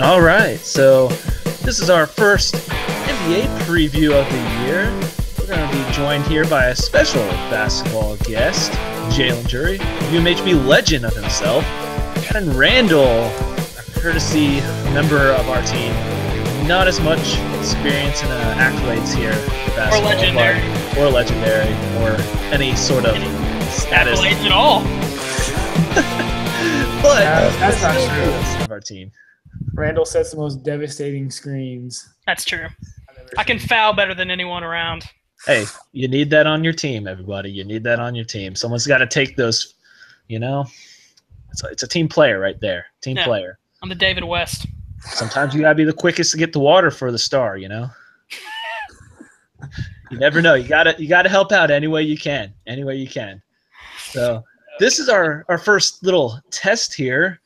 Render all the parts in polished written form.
All right, so this is our first NBA preview of the year. We're going to be joined here by a special basketball guest, Jalen Jury, UMHB legend of himself, and Randall, a courtesy member of our team. Not as much experience in accolades here for basketball, or legendary, or any sort of status accolades at all. But that's not true. Of our team. Randall sets the most devastating screens. That's true. I can foul better than anyone around. Hey, you need that on your team, everybody. You need that on your team. Someone's got to take those, It's a team player right there. Team player. I'm the David West. Sometimes you got to be the quickest to get the water for the star, You never know. You got to help out any way you can. Any way you can. So this is our first little test here,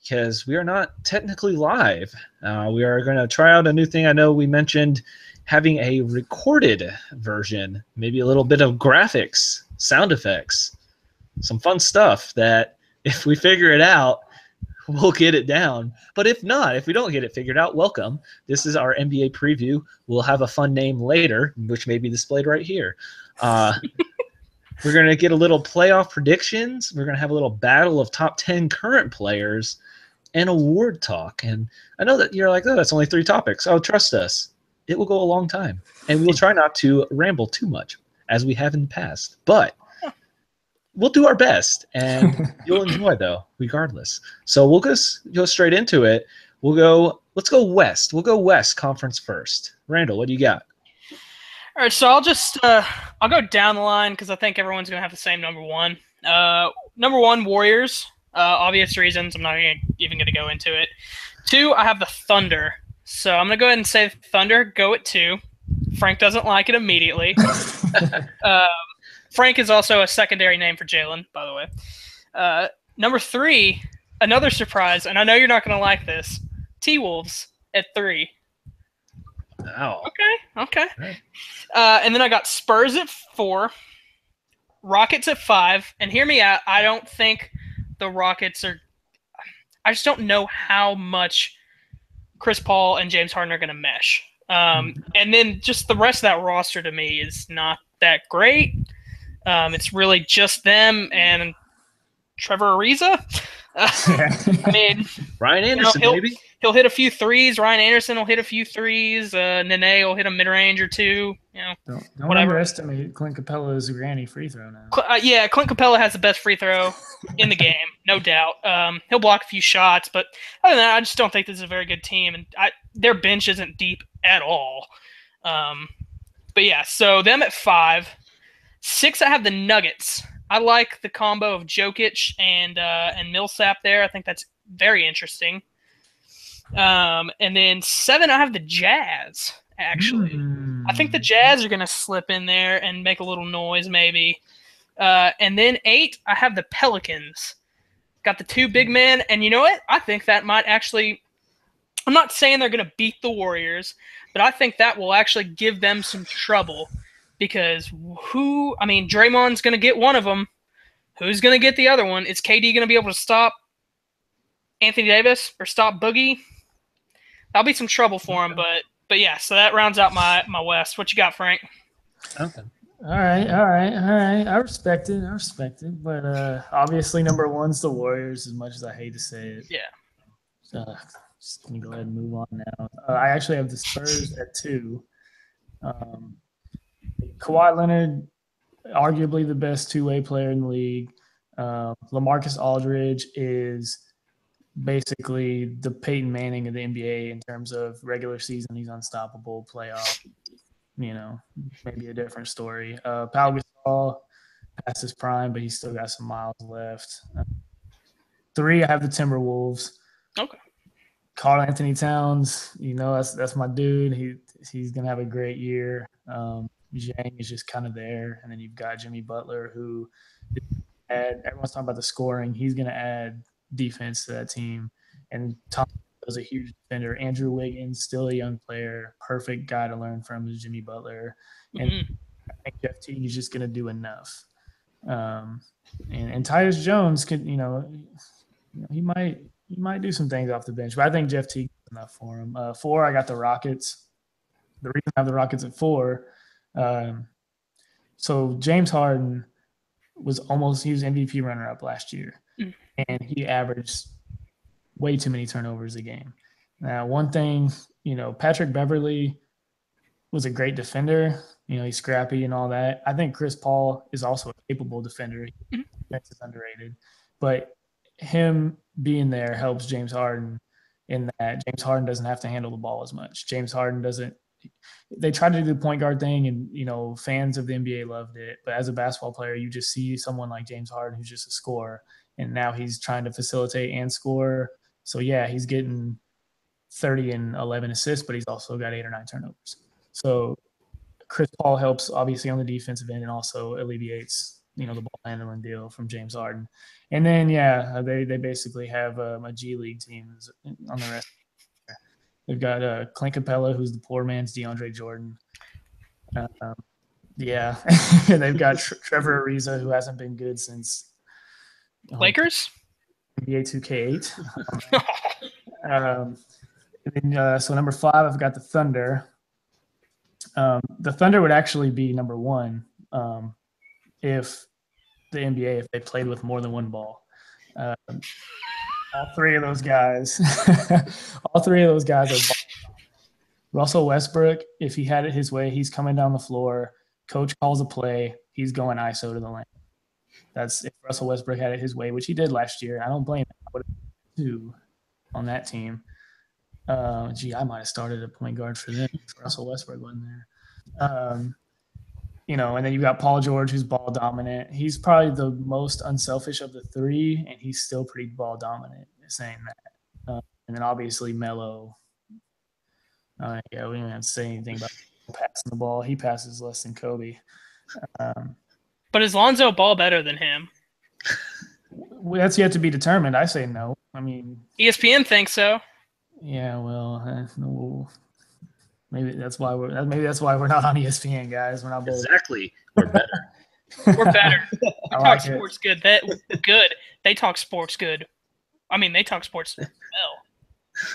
because we are not technically live. We are going to try out a new thing. I know we mentioned having a recorded version, maybe a little bit of graphics, sound effects, some fun stuff that if we figure it out, we'll get it down. But if not, if we don't get it figured out, welcome. This is our NBA preview. We'll have a fun name later, which may be displayed right here. We're going to get a little playoff predictions. We're going to have a little battle of top 10 current players and award talk. And I know that you're like, oh, that's only 3 topics. Oh, trust us. It will go a long time. And we will try not to ramble too much, as we have in the past. But we'll do our best, and you'll enjoy, though, regardless. So we'll go straight into it. Let's go West. We'll go West Conference first. Randall, what do you got? All right, so I'll go down the line because I think everyone's going to have the same number one. Number 1, Warriors. Obvious reasons. I'm not even going to go into it. 2, I have the Thunder. So I'm going to go ahead and say Thunder, go at 2. Frank doesn't like it immediately. Frank is also a secondary name for Jalen, by the way. Number 3, another surprise, and I know you're not going to like this, T-Wolves at 3. Oh. Okay. Right. And then I got Spurs at 4, Rockets at 5, and hear me out, I don't think the Rockets I just don't know how much Chris Paul and James Harden are going to mesh. And then just the rest of that roster to me is not that great. It's really just them and Trevor Ariza. I mean, Ryan Anderson, maybe. He'll hit a few threes. Ryan Anderson will hit a few threes. Nene will hit a mid-range or 2. Don't underestimate Clint Capella's granny free throw now. Yeah, Clint Capella has the best free throw in the game, no doubt. He'll block a few shots, but other than that, I just don't think this is a very good team, and their bench isn't deep at all. But yeah, so them at 5. 6, I have the Nuggets. I like the combo of Jokic and Millsap there. I think that's very interesting. And then 7, I have the Jazz, actually. I think the Jazz are going to slip in there and make a little noise, maybe. And then 8, I have the Pelicans. Got the 2 big men, and you know what? I think that might actually – I'm not saying they're going to beat the Warriors, but I think that will actually give them some trouble because Draymond's going to get one of them. Who's going to get the other one? Is KD going to be able to stop Anthony Davis or stop Boogie? That'll be some trouble for him, but yeah, so that rounds out my West. What you got, Frank? Okay. All right. I respect it, but obviously number 1's the Warriors, as much as I hate to say it. Yeah. So just gonna go ahead and move on now. I actually have the Spurs at 2. Kawhi Leonard, arguably the best 2-way player in the league. LaMarcus Aldridge is basically the Peyton Manning of the NBA in terms of regular season. He's unstoppable. Playoff, maybe a different story. Pau Gasol past his prime, but he's still got some miles left. 3, I have the Timberwolves. Okay. Karl Anthony Towns, that's my dude. He's gonna have a great year. Zhang is just kind of there, and then you've got Jimmy Butler, who everyone's talking about the scoring. He's gonna add defense to that team, and Tom was a huge defender. Andrew Wiggins, still a young player, perfect guy to learn from is Jimmy Butler, and I think Jeff Teague is just gonna do enough. And Tyus Jones could, he might he might do some things off the bench, but I think Jeff Teague is enough for him. 4, I got the Rockets. The reason I have the Rockets at 4, so James Harden he was MVP runner-up last year, and he averaged way too many turnovers a game. Now, one thing, Patrick Beverley was a great defender. He's scrappy and all that. I think Chris Paul is also a capable defender. Defense is underrated. But him being there helps James Harden in that James Harden doesn't have to handle the ball as much. James Harden doesn't – they tried to do the point guard thing, and, fans of the NBA loved it. But as a basketball player, you just see someone like James Harden who's just a scorer, and now he's trying to facilitate and score. So, yeah, he's getting 30 and 11 assists, but he's also got 8 or 9 turnovers. So Chris Paul helps obviously on the defensive end and also alleviates, the ball handling deal from James Harden. And then, they basically have a G League team on the rest. They've got Clint Capella, who's the poor man's DeAndre Jordan. They've got Trevor Ariza, who hasn't been good since Lakers? NBA 2K8. So number 5, I've got the Thunder. The Thunder would actually be number 1 if the NBA, if they played with more than one ball. All 3 of those guys, are Russell Westbrook. If he had it his way, he's coming down the floor. Coach calls a play. He's going ISO to the lane. That's if Russell Westbrook had it his way, which he did last year. I don't blame him. I would have 2 on that team. I might have started a point guard for them if Russell Westbrook wasn't there. And then you've got Paul George, who's ball dominant. He's probably the most unselfish of the 3, and he's still pretty ball dominant, saying that. And then obviously Melo. We don't have to say anything about passing the ball. He passes less than Kobe. But is Lonzo Ball better than him? That's yet to be determined. I say no. I mean, ESPN thinks so. Yeah, well, no. Maybe that's why we're not on ESPN, guys. We're not both. Exactly. We're better. We're better. We talk sports good. Good. They talk sports good. I mean, they talk sports well.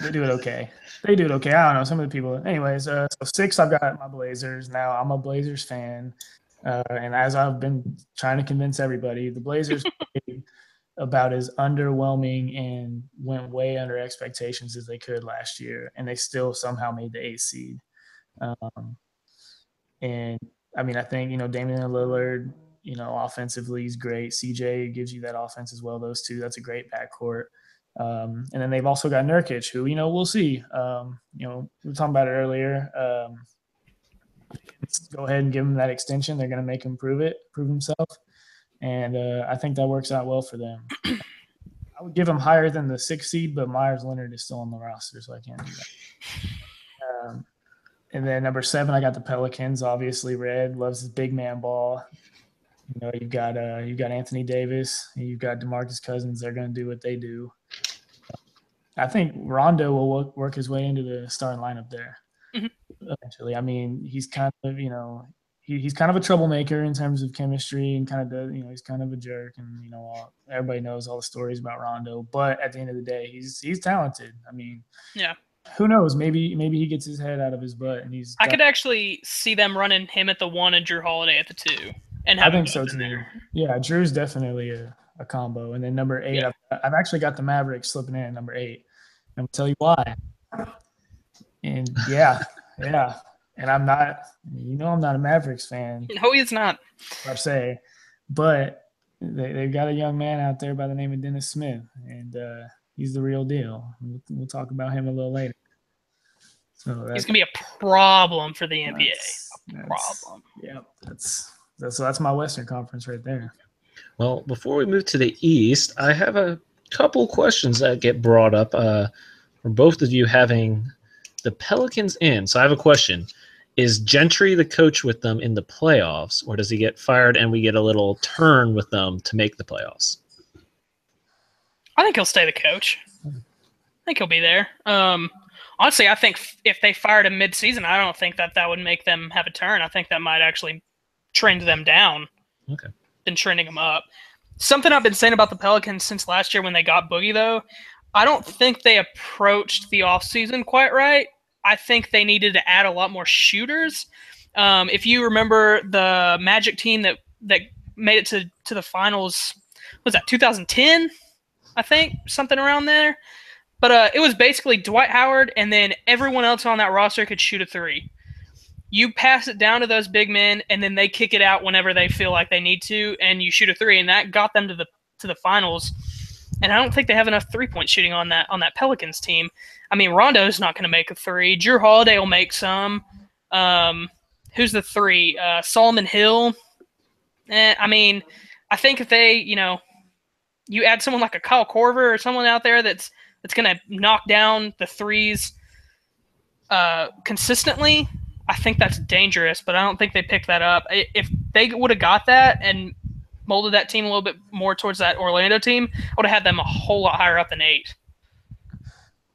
They do it okay. I don't know. Some of the people. Anyways, so 6, I've got my Blazers. Now, I'm a Blazers fan. And as I've been trying to convince everybody, the Blazers played about as underwhelming and went way under expectations as they could last year, and they still somehow made the 8th seed. And I mean, I think Damian Lillard, offensively is great. CJ gives you that offense as well. Those 2, that's a great backcourt. And then they've also got Nurkic, who we'll see. We were talking about it earlier. Let's go ahead and give him that extension. They're going to make him prove himself. And I think that works out well for them. I would give him higher than the 6th seed, but Myers Leonard is still on the roster, so I can't do that. And then number 7, I got the Pelicans. Obviously, Red loves his big man ball. You've got Anthony Davis. You've got DeMarcus Cousins. They're going to do what they do. I think Rondo will work his way into the starting lineup there. Eventually. I mean, he's kind of, he's kind of a troublemaker in terms of chemistry and kind of, he's kind of a jerk, and, everybody knows all the stories about Rondo, but at the end of the day, he's talented. I mean, yeah. Who knows? Maybe he gets his head out of his butt and I could actually see them running him at the 1 and Drew Holiday at the 2. And I think so too. Yeah, Drew's definitely a combo. And then number 8, I've actually got the Mavericks slipping in at number 8. I'm gonna tell you why. And yeah. And I'm not a Mavericks fan. No, he's not. I say, but they've got a young man out there by the name of Dennis Smith, and he's the real deal. We'll talk about him a little later. So he's gonna be a problem for the NBA. Problem. Yeah, that's my Western Conference right there. Well, before we move to the East, I have a couple questions that get brought up for both of you having the Pelicans in. So I have a question. Is Gentry the coach with them in the playoffs, or does he get fired and we get a little turn with them to make the playoffs? I think he'll stay the coach. I think he'll be there. Honestly, I think if they fired him mid-season, I don't think that would make them have a turn. I think that might actually trend them down than trending them up. Something I've been saying about the Pelicans since last year when they got Boogie, though, I don't think they approached the offseason quite right. I think they needed to add a lot more shooters. If you remember the Magic team that made it to the finals, was that 2010? I think something around there. But it was basically Dwight Howard, and then everyone else on that roster could shoot a three. You pass it down to those big men, and then they kick it out whenever they feel like they need to, and you shoot a three, and that got them to the finals. And I don't think they have enough 3-point shooting on that Pelicans team. I mean, Rondo's not going to make a three. Drew Holiday will make some. Who's the three? Solomon Hill. I mean, I think if they, you add someone like a Kyle Korver or someone out there that's going to knock down the threes consistently, I think that's dangerous. But I don't think they picked that up. If they would have got that and molded that team a little bit more towards that Orlando team, I would have had them a whole lot higher up than 8.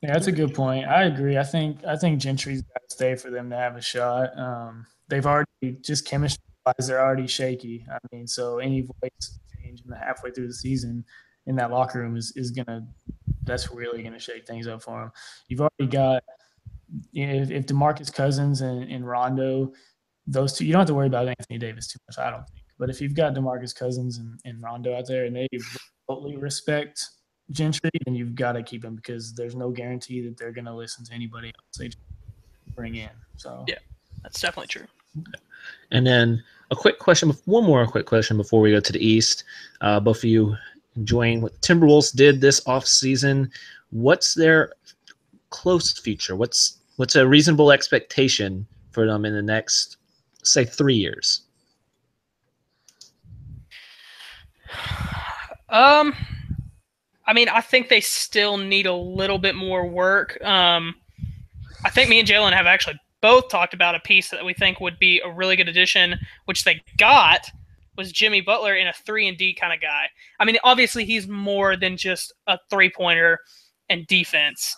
Yeah, that's a good point. I agree. I think Gentry's got to stay for them to have a shot. They've already, just chemistry-wise, they're already shaky. I mean, so any voice change in the halfway through the season in that locker room is that's really gonna shake things up for them. You've already got, if DeMarcus Cousins and Rondo, those two, you don't have to worry about Anthony Davis too much, I don't think. But if you've got DeMarcus Cousins and Rondo out there and they totally respect Gentry, then you've got to keep him, because there's no guarantee that they're going to listen to anybody else they bring in. So yeah, that's definitely true. And then one more quick question before we go to the East. Both of you enjoying what the Timberwolves did this offseason. What's their close future? What's a reasonable expectation for them in the next, say, 3 years? I mean, I think they still need a little bit more work. I think me and Jalen have actually both talked about a piece that we think would be a really good addition, which they got, was Jimmy Butler in a 3-and-D kind of guy. I mean, obviously he's more than just a three-pointer and defense,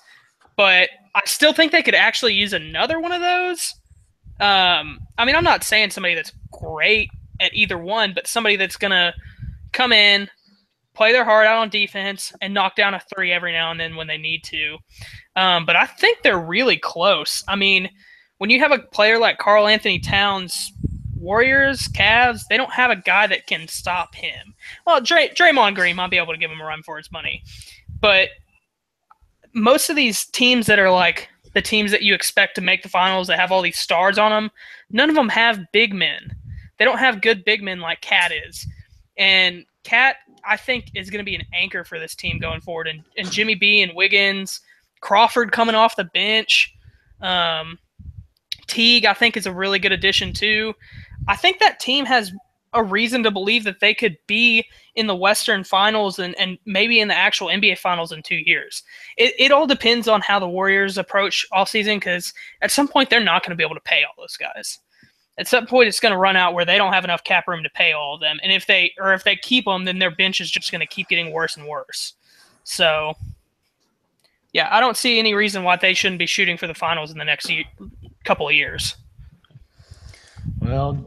but I still think they could actually use another one of those. I mean, I'm not saying somebody that's great at either one, but somebody that's going to come in, play their heart out on defense, and knock down a three every now and then when they need to. But I think they're really close. I mean, when you have a player like Karl Anthony Towns, Warriors, Cavs, they don't have a guy that can stop him. Well, Draymond Green might be able to give him a run for his money. But most of these teams that are like the teams that you expect to make the finals that have all these stars on them, none of them have big men. They don't have good big men like Cat is. And Cat, I think, is going to be an anchor for this team going forward. And Jimmy B and Wiggins, Crawford coming off the bench, Teague, I think, is a really good addition too. I think that team has a reason to believe that they could be in the Western Finals and maybe in the actual NBA Finals in 2 years. It all depends on how the Warriors approach offseason, because at some point they're not going to be able to pay all those guys. At some point it's going to run out where they don't have enough cap room to pay all of them. And if they keep them, then their bench is just going to keep getting worse and worse. So, yeah, I don't see any reason why they shouldn't be shooting for the finals in the next couple of years. Well,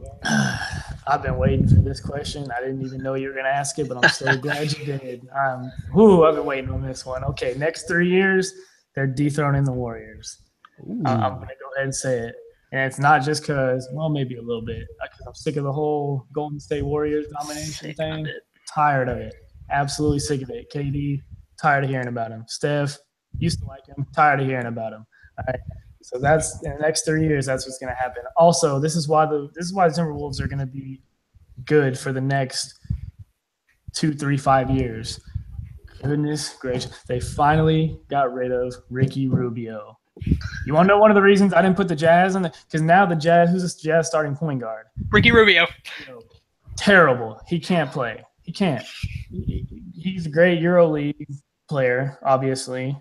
I've been waiting for this question. I didn't even know you were going to ask it, but I'm so glad you did. I've been waiting on this one. Okay, next 3 years, they're dethroning the Warriors. I'm going to go ahead and say it. And it's not just because, well, maybe a little bit, because I'm sick of the whole Golden State Warriors domination thing. Tired of it. Absolutely sick of it. KD, tired of hearing about him. Steph, used to like him, tired of hearing about him. All right. So that's in the next 3 years, that's what's going to happen. Also, this is why the Timberwolves are going to be good for the next 2, 3, 5 years. Goodness gracious. They finally got rid of Ricky Rubio. You want to know one of the reasons I didn't put the Jazz in? Because now the Jazz, who's this Jazz starting point guard? Ricky Rubio. Terrible. He can't play. He can't. He's a great EuroLeague player, obviously.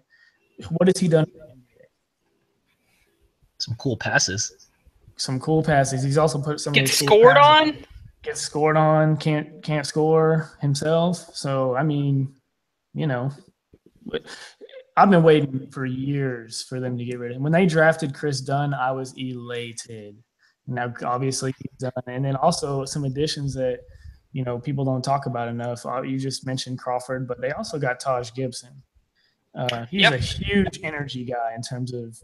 What has he done? Some cool passes. He's also put some Gets scored on. Gets scored on. Can't score himself. So I mean, I've been waiting for years for them to get rid of him. When they drafted Chris Dunn, I was elated. Now, obviously, he's done. And then also some additions that, people don't talk about enough. You just mentioned Crawford, but they also got Taj Gibson. He's a huge energy guy in terms of,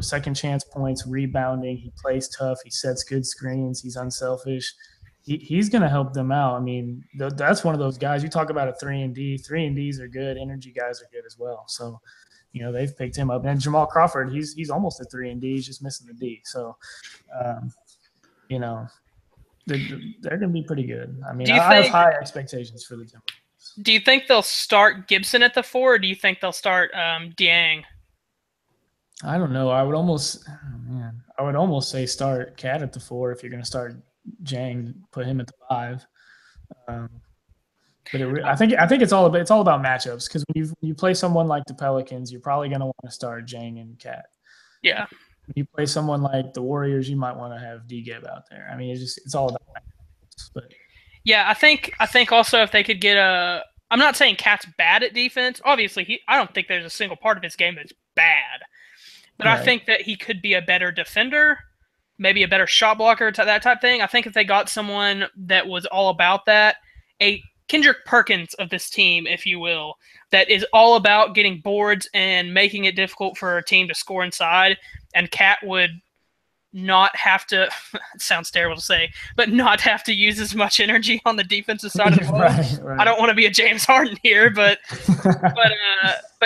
second chance points, rebounding. He plays tough. He sets good screens. He's unselfish. He's going to help them out. I mean, that's one of those guys. You talk about a 3-and-D. 3-and-Ds are good. Energy guys are good as well. So, they've picked him up. And Jamal Crawford, he's almost a 3-and-D. He's just missing the D. So, they're going to be pretty good. I mean, I have high expectations for the Timberwolves. Do you think they'll start Gibson at the 4, or do you think they'll start Dieng? I don't know. I would almost say start Cat at the 4 if you're going to start Jang, put him at the 5. But I think it's all about matchups, because when you play someone like the Pelicans, you're probably going to want to start Jang and Cat. Yeah. When you play someone like the Warriors, you might want to have D-Gib out there. I mean, it's all about matchups. But yeah, I think also if they could get I'm not saying Cat's bad at defense. Obviously, I don't think there's a single part of his game that's bad. But right. I think that he could be a better defender, maybe a better shot blocker, that type thing. I think if they got someone that was all about that, a Kendrick Perkins of this team, if you will, that is all about getting boards and making it difficult for a team to score inside, and Cat would not have to – it sounds terrible to say – but not have to use as much energy on the defensive side of the ball. Right. I don't want to be a James Harden here, but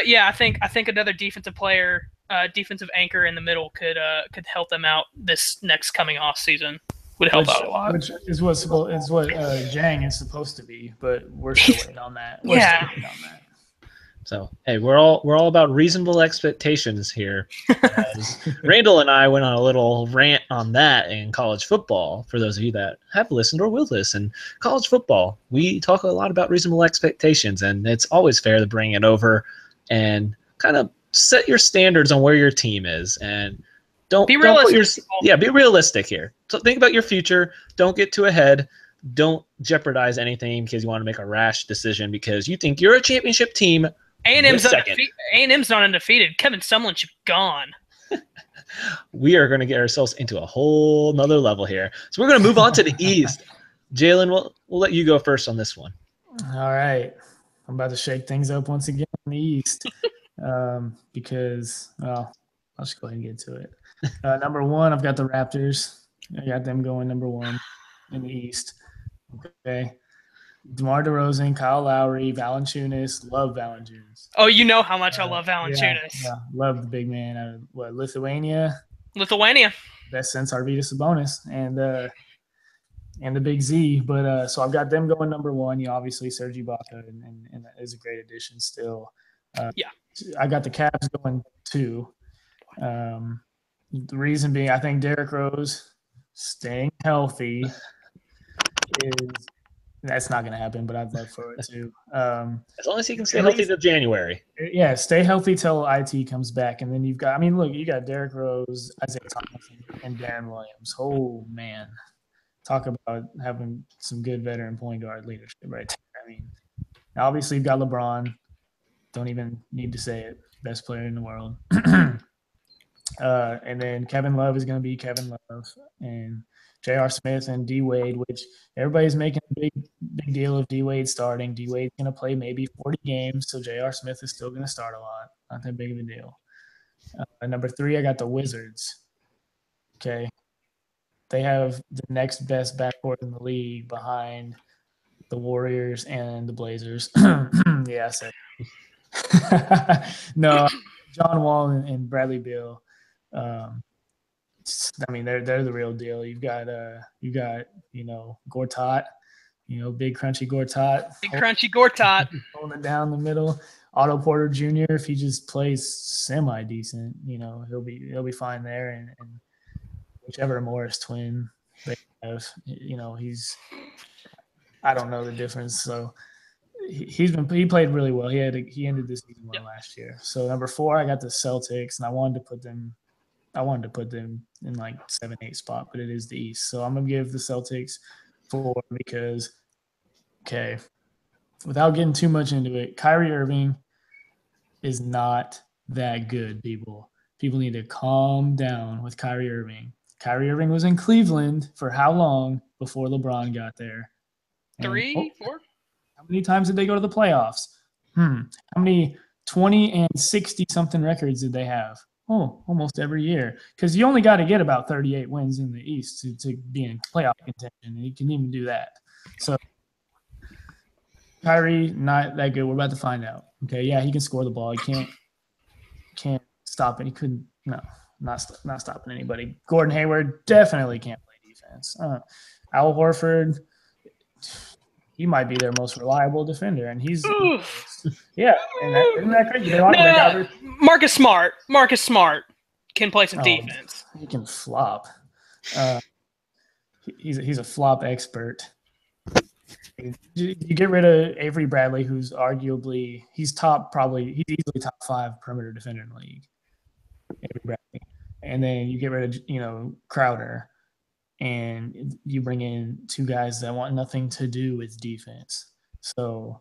yeah, I think another defensive player – defensive anchor in the middle could help them out this next coming off season. Would help out a lot. Which is what Jang is supposed to be, but we're still waiting on that. So hey, we're all about reasonable expectations here. Randall and I went on a little rant on that in college football. For those of you that have listened or will listen, college football, we talk a lot about reasonable expectations, and it's always fair to bring it over and kind of set your standards on where your team is, and be realistic. Be realistic here. So think about your future. Don't get too ahead. Don't jeopardize anything because you want to make a rash decision because you think you're a championship team. A&M's not undefeated. Kevin Sumlin's gone. We are going to get ourselves into a whole nother level here. So we're going to move on to the East. Jalen, we'll let you go first on this one. All right. I'm about to shake things up once again in the East. Because I'll just go ahead and get to it. Number 1, I've got the Raptors. I got them going number 1 in the East. Okay. DeMar DeRozan, Kyle Lowry, Valanciunas. Love Valanciunas. Oh, you know how much I love Valanciunas. Yeah, love the big man out of Lithuania. Best since Arvydas Sabonis and the Big Z. But so I've got them going number 1. Obviously Serge Ibaka, and that is a great addition still. I got the Cavs going 2. The reason being, I think Derrick Rose staying healthy that's not going to happen, but I'd love for it to. As long as he can stay healthy till January. Yeah, stay healthy till IT comes back, and then you got Derrick Rose, Isaiah Thomas, and Darren Williams. Oh man, talk about having some good veteran point guard leadership right there. I mean, obviously you've got LeBron. Don't even need to say it. Best player in the world. And then Kevin Love is going to be Kevin Love. And J.R. Smith and D-Wade, which everybody's making a big deal of D-Wade starting. D-Wade's going to play maybe 40 games, so J.R. Smith is still going to start a lot. Not that big of a deal. Number 3, I got the Wizards. Okay. They have the next best backcourt in the league behind the Warriors and the Blazers. Yeah, I said no, John Wall and Bradley Beal. I mean, they're the real deal. You've got Gortat, big crunchy Gortat, holding it down the middle. Otto Porter Jr. If he just plays semi decent, he'll be fine there. And whichever Morris twin they have, I don't know the difference. So. He played really well. He ended the season well last year. So number 4, I got the Celtics, and I wanted to put them in like 7-8 spot, but it is the East. So I'm gonna give the Celtics 4 because, okay, without getting too much into it, Kyrie Irving is not that good. People need to calm down with Kyrie Irving. Kyrie Irving was in Cleveland for how long before LeBron got there? 3, 4. How many times did they go to the playoffs? How many 20 and 60 something records did they have? Oh, almost every year. Because you only got to get about 38 wins in the East to be in playoff contention, and you can even do that. So Kyrie, not that good. We're about to find out. Okay, yeah, he can score the ball. He can't stop it. He couldn't. No, not stopping anybody. Gordon Hayward definitely can't play defense. Al Horford, he might be their most reliable defender, and he's yeah. And isn't that crazy? Marcus Smart can play some defense. He can flop. He's a flop expert. You get rid of Avery Bradley, who's arguably he's easily top 5 perimeter defender in the league. Avery Bradley, and then you get rid of Crowder, and you bring in 2 guys that want nothing to do with defense. So,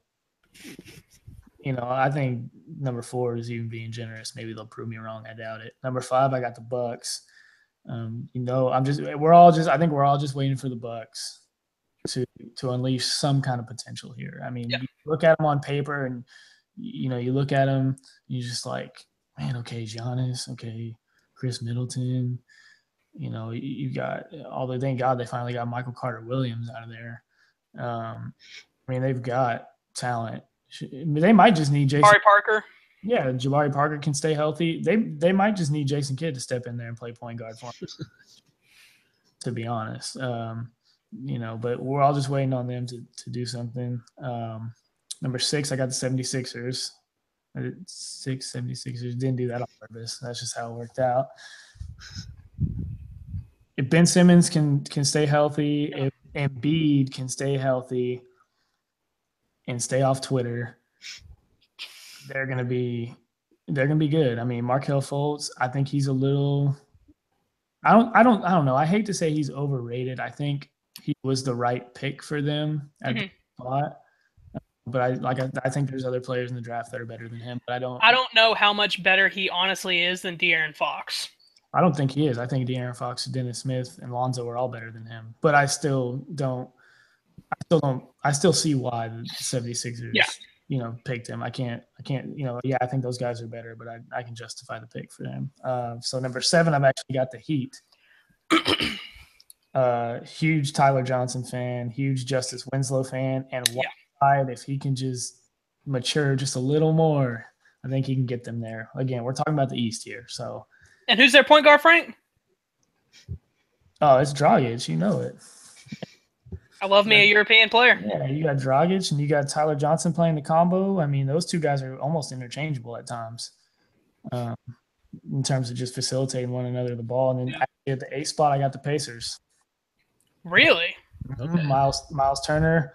I think number 4 is even being generous. Maybe they'll prove me wrong. I doubt it. Number 5, I got the Bucks. I think we're all just waiting for the Bucks to unleash some kind of potential here. I mean, You look at them on paper, and you look at them, you're just like, man, okay, Giannis, okay, Chris Middleton. You got, although thank God they finally got Michael Carter Williams out of there. I mean, they've got talent. They might just need Jason Parker. Yeah, Jabari Parker can stay healthy. They might just need Jason Kidd to step in there and play point guard for them, to be honest. But we're all just waiting on them to do something. Number 6, I got the 76ers. 76ers. Didn't do that on purpose. That's just how it worked out. If Ben Simmons can stay healthy, if Embiid can stay healthy and stay off Twitter, they're gonna be good. I mean, Markelle Fultz, I think he's a little. I don't know. I hate to say he's overrated. I think he was the right pick for them at the spot. But I think there's other players in the draft that are better than him. But I don't know how much better he honestly is than De'Aaron Fox. I don't think he is. I think De'Aaron Fox, Dennis Smith, and Lonzo are all better than him. But I still see why the 76ers picked him. I can't, I think those guys are better, but I can justify the pick for them. So number 7, I've actually got the Heat. Huge Tyler Johnson fan, huge Justice Winslow fan, and if he can just mature just a little more, I think he can get them there. Again, we're talking about the East here. So, and who's their point guard, Frank? Oh, it's Dragic. You know it. I love me a European player. Yeah, you got Dragic and you got Tyler Johnson playing the combo. I mean, those 2 guys are almost interchangeable at times in terms of just facilitating one another the ball. And then at the 8 spot, I got the Pacers. Really? Okay. Miles Turner.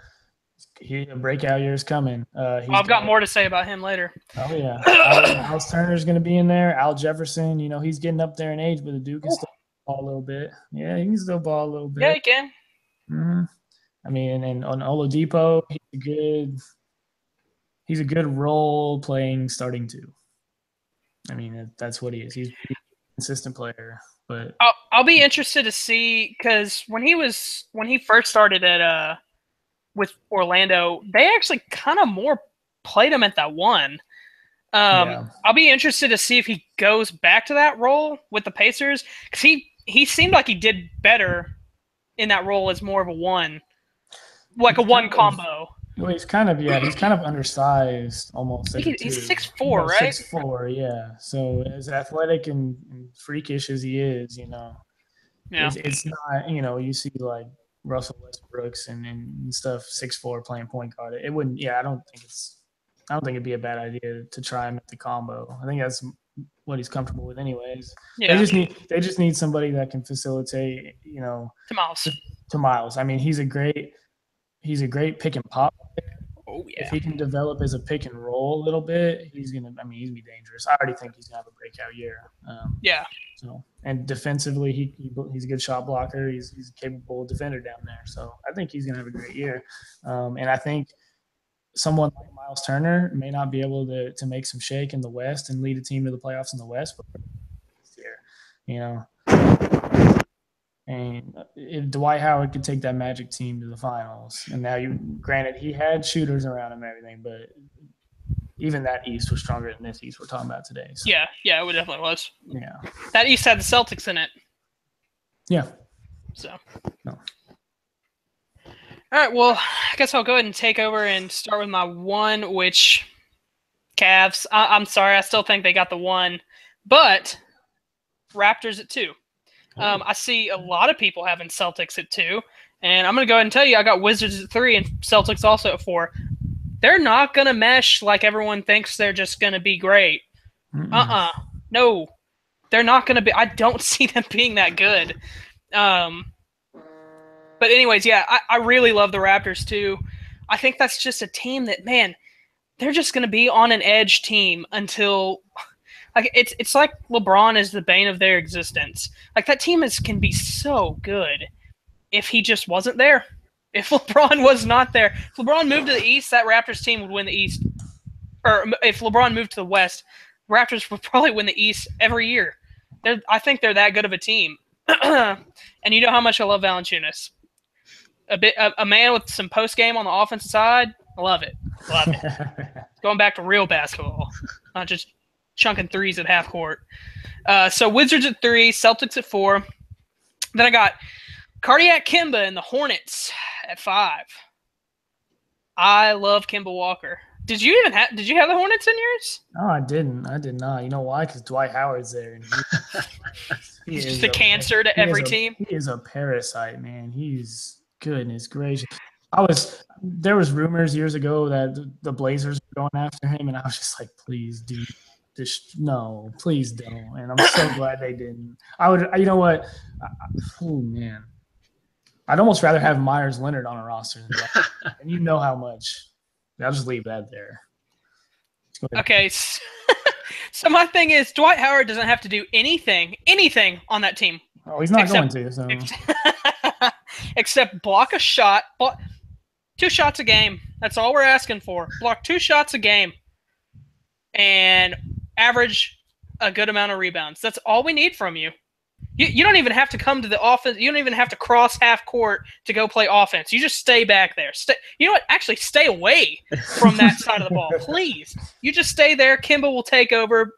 A breakout year is coming. I've got more to say about him later. Oh, yeah. Miles Turner's going to be in there. Al Jefferson, he's getting up there in age, but the dude can still ball a little bit. Yeah, he can still ball a little bit. Yeah, he can. Mm-hmm. I mean, and on Oladipo, he's a good role-playing starting 2. I mean, that's what he is. He's a consistent player. But I'll be interested to see, because when he first started at with Orlando, they actually kind of more played him at that 1. I'll be interested to see if he goes back to that role with the Pacers, because he seemed like he did better in that role as more of a 1, like a 1 combo. Well, he's kind of undersized almost. He's 6'4", right? 6'4", yeah. So as athletic and freakish as he is, it's not, you see like Russell Westbrooks and stuff, 6'4", playing point guard. It wouldn't. Yeah, I don't think it'd be a bad idea to try him at the combo. I think that's what he's comfortable with, anyways. Yeah. They just need somebody that can facilitate, to Miles. I mean, he's a great pick and pop player. Oh yeah. If he can develop as a pick and roll a little bit, he's gonna be dangerous. I already think he's gonna have a breakout year. So, and defensively, he's a good shot blocker. He's a capable defender down there. So I think he's gonna have a great year. And I think someone like Miles Turner may not be able to make some shake in the West and lead a team to the playoffs in the West, but this year, And if Dwight Howard could take that Magic team to the finals, and now granted he had shooters around him and everything, but even that East was stronger than this East we're talking about today. So. Yeah, it definitely was. Yeah. That East had the Celtics in it. Yeah. So. No. All right, well, I guess I'll go ahead and take over and start with my one, which Cavs. I'm sorry, I still think they got the one, but Raptors at 2. I see a lot of people having Celtics at 2, and I'm going to go ahead and tell you I got Wizards at 3 and Celtics also at 4. They're not going to mesh like everyone thinks they're just going to be great. No, they're not going to be. I don't see them being that good. But anyways, yeah, I really love the Raptors too. I think that's just a team that, man, they're just going to be on an edge team until like it's like LeBron is the bane of their existence. Like that team can be so good if he just wasn't there. If LeBron was not there, if LeBron moved to the East, that Raptors team would win the East. Or if LeBron moved to the West, Raptors would probably win the East every year. I think they're that good of a team. And you know how much I love Valanciunas. A man with some post game on the offensive side. I love it. Going back to real basketball, not just chunking threes at half court. So Wizards at 3, Celtics at 4. Then I got Cardiac Kemba and the Hornets at 5. I love Kemba Walker. Did you have the Hornets in yours? No, I didn't. I did not. You know why? Because Dwight Howard's there. And he's just a cancer to every team. He is a parasite, man. He's goodness gracious. There was rumors years ago that the Blazers were going after him, and I was just like, please, dude, no, please don't. And I'm so glad they didn't. You know what? Oh man, I'd almost rather have Myers Leonard on a roster than that. And you know how much. I'll just leave that there. Okay. So my thing is, Dwight Howard doesn't have to do anything on that team. Oh, he's not going to. So. Except block a shot. 2 shots a game. That's all we're asking for. Block 2 shots a game. And average a good amount of rebounds. That's all we need from you. You don't even have to come to the offense. You don't even have to cross half court to go play offense. You just stay back there. You know what? Actually, stay away from that side of the ball, please. You just stay there. Kemba will take over.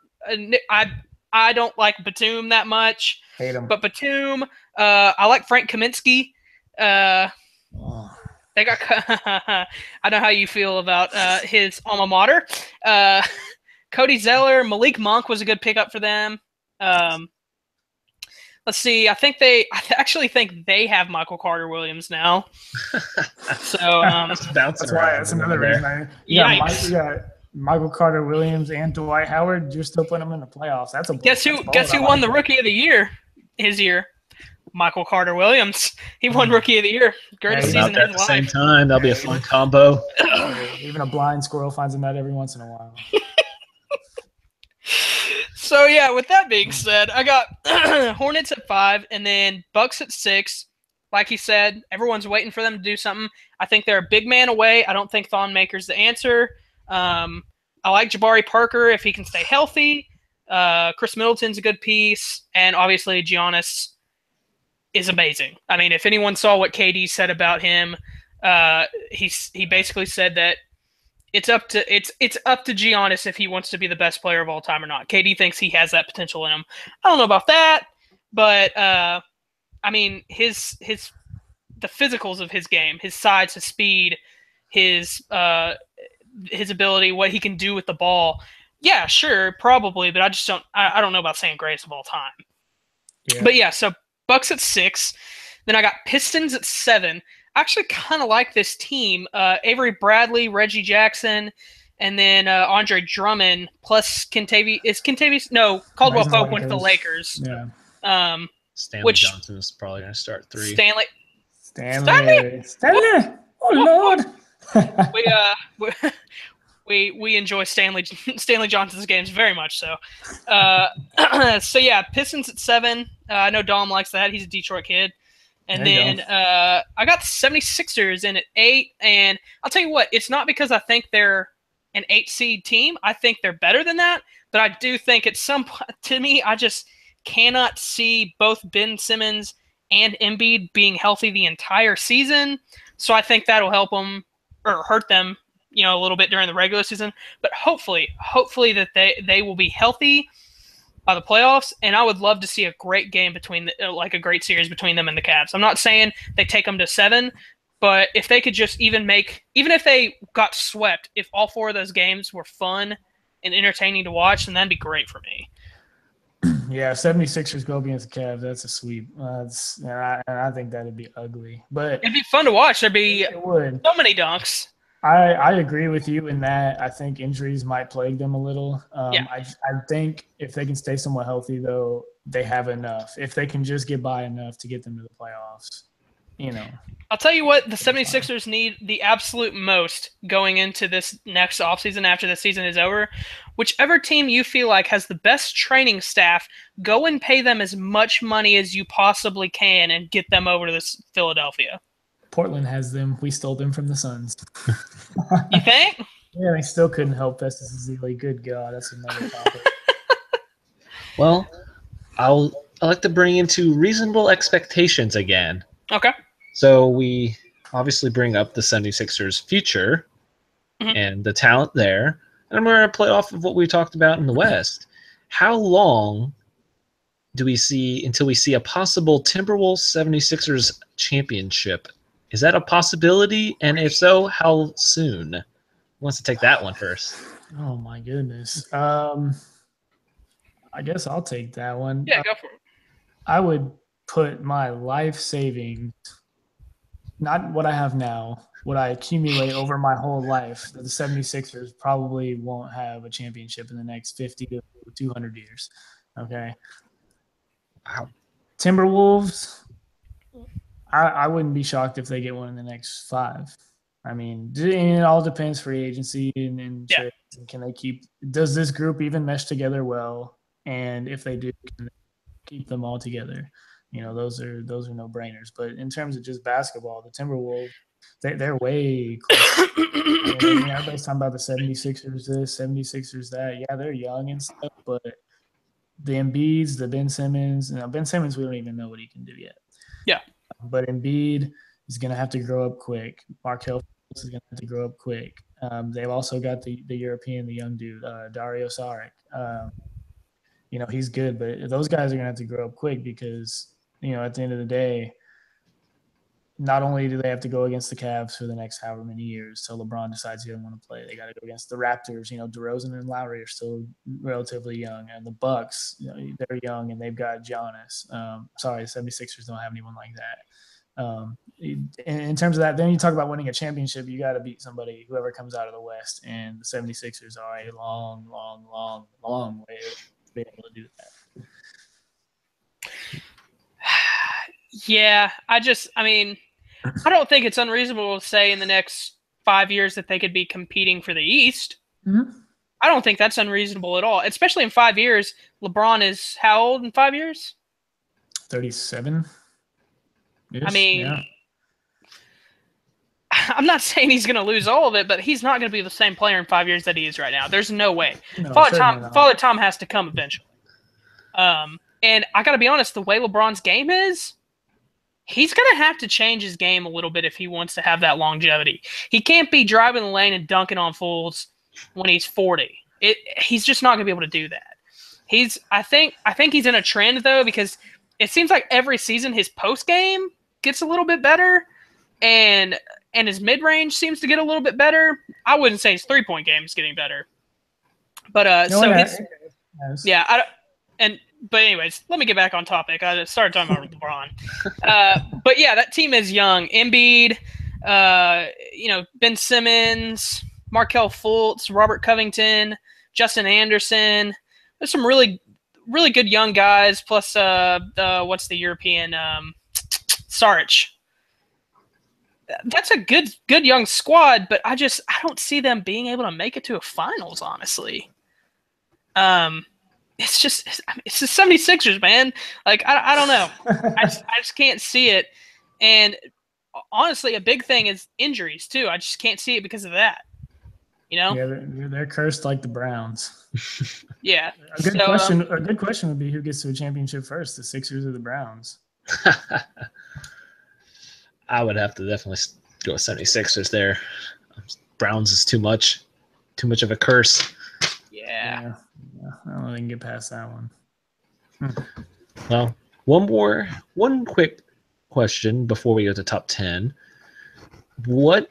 I don't like Batum that much. Hate him. But Batum, I like Frank Kaminsky. They got. I know how you feel about his alma mater. Cody Zeller, Malik Monk was a good pickup for them. Let's see. I actually think they have Michael Carter Williams now. So that's why. That's another reason. You got Michael Carter Williams and Dwight Howard. You're still putting them in the playoffs. That's a guess who won the Rookie of the Year his year? Michael Carter Williams. He won Rookie of the Year. Greatest season of his life. At the same time, that'll be a fun combo. Even a blind squirrel finds a nut every once in a while. So, yeah, with that being said, I got Hornets at 5 and then Bucks at 6. Like he said, everyone's waiting for them to do something. I think they're a big man away. I don't think Thon Maker's the answer. I like Jabari Parker if he can stay healthy. Chris Middleton's a good piece. And obviously, Giannis is amazing. I mean, if anyone saw what KD said about him, he basically said that it's up to Giannis if he wants to be the best player of all time or not. KD thinks he has that potential in him. I don't know about that, but I mean the physicals of his game, his size, his speed, his ability, what he can do with the ball. Yeah, sure, probably, but I don't know about saying greatest of all time. Yeah. But yeah, so Bucks at 6. Then I got Pistons at 7. I actually kind of like this team. Avery Bradley, Reggie Jackson, and then Andre Drummond plus Kentavious. No, Caldwell Pope went to the Lakers. Yeah. Stanley Johnson is probably going to start 3. Stanley. Oh Lord. We enjoy Stanley Johnson's games very much so. So yeah, Pistons at 7. I know Dom likes that. He's a Detroit kid. And then I got the 76ers in at 8. And I'll tell you what, it's not because I think they're an 8 seed team. I think they're better than that. But I do think at some point, to me, I just cannot see both Ben Simmons and Embiid being healthy the entire season. So I think that'll help them or hurt them a little bit during the regular season, but hopefully that they will be healthy by the playoffs, and I would love to see a great game a great series between them and the Cavs. I'm not saying they take them to 7, but if they could just even if they got swept, if all 4 of those games were fun and entertaining to watch, then that'd be great for me. Yeah, 76ers go against the Cavs. That's a sweep. I think that'd be ugly. But it'd be fun to watch. There'd be so many dunks. I agree with you in that. I think injuries might plague them a little. Yeah. I think if they can stay somewhat healthy, though, they have enough. If they can just get by enough to get them to the playoffs, I'll tell you what the 76ers need the absolute most going into this next offseason after the season is over. Whichever team you feel like has the best training staff, go and pay them as much money as you possibly can and get them over to this Philadelphia. Portland has them. We stole them from the Suns. You think? Yeah, they still couldn't help Festus Ezeli. Good God, that's another topic. Well, I like to bring into reasonable expectations again. Okay. So we obviously bring up the 76ers' future and the talent there. And I'm going to play off of what we talked about in the West. How long do we see until we see a possible Timberwolves 76ers championship? Is that a possibility? And if so, how soon? Who wants to take that one first? Oh, my goodness. I guess I'll take that one. Yeah, go for it. I would put my life savings, not what I have now, what I accumulate over my whole life, that the 76ers probably won't have a championship in the next 50 to 200 years. Okay. Wow. Timberwolves, I wouldn't be shocked if they get one in the next 5. I mean, it all depends free agency and trades. And can they does this group even mesh together well? And if they do, can they keep them all together? Those are no-brainers. But in terms of just basketball, the Timberwolves, they're way close. Everybody's talking about the 76ers this, 76ers that. Yeah, they're young and stuff, but the Embiids, the Ben Simmons, Ben Simmons, we don't even know what he can do yet. Yeah. But Embiid is going to have to grow up quick. Markelle is going to have to grow up quick. They've also got the European, the young dude, Dario Saric. He's good, but those guys are going to have to grow up quick because, at the end of the day, not only do they have to go against the Cavs for the next however many years till LeBron decides he doesn't want to play, they got to go against the Raptors. DeRozan and Lowry are still relatively young, and the Bucks, they're young and they've got Giannis. Sorry, the 76ers don't have anyone like that. In terms of that, then you talk about winning a championship, you got to beat somebody, whoever comes out of the West, and the 76ers are a long, long, long, long way of being able to do that. Yeah, I don't think it's unreasonable to say in the next 5 years that they could be competing for the East. Mm-hmm. I don't think that's unreasonable at all, especially in 5 years. LeBron is how old in 5 years? 37. I mean, I'm not saying he's going to lose all of it, but he's not going to be the same player in 5 years that he is right now. There's no way. No, Father Tom has to come eventually. And I got to be honest, the way LeBron's game is, he's going to have to change his game a little bit if he wants to have that longevity. He can't be driving the lane and dunking on fools when he's 40. He's just not going to be able to do that. I think he's in a trend, though, because it seems like every season his post game gets a little bit better, and his mid range seems to get a little bit better. I wouldn't say his 3-point game is getting better, but But anyways, let me get back on topic. I started talking about LeBron. But yeah, that team is young. Embiid, Ben Simmons, Markelle Fultz, Robert Covington, Justin Anderson. There's some really, really good young guys. Plus, what's the European? Saric. That's a good young squad, but I don't see them being able to make it to a finals, honestly. It's the 76ers, man. Like, I don't know. I just can't see it. And honestly, a big thing is injuries, too. I just can't see it because of that. Yeah, they're cursed like the Browns. Yeah. A good question would be who gets to a championship first, the Sixers or the Browns? I would have to definitely go with 76ers there. Browns is too much of a curse. Yeah. I don't know if I can get past that one. Well, one quick question before we go to top 10. What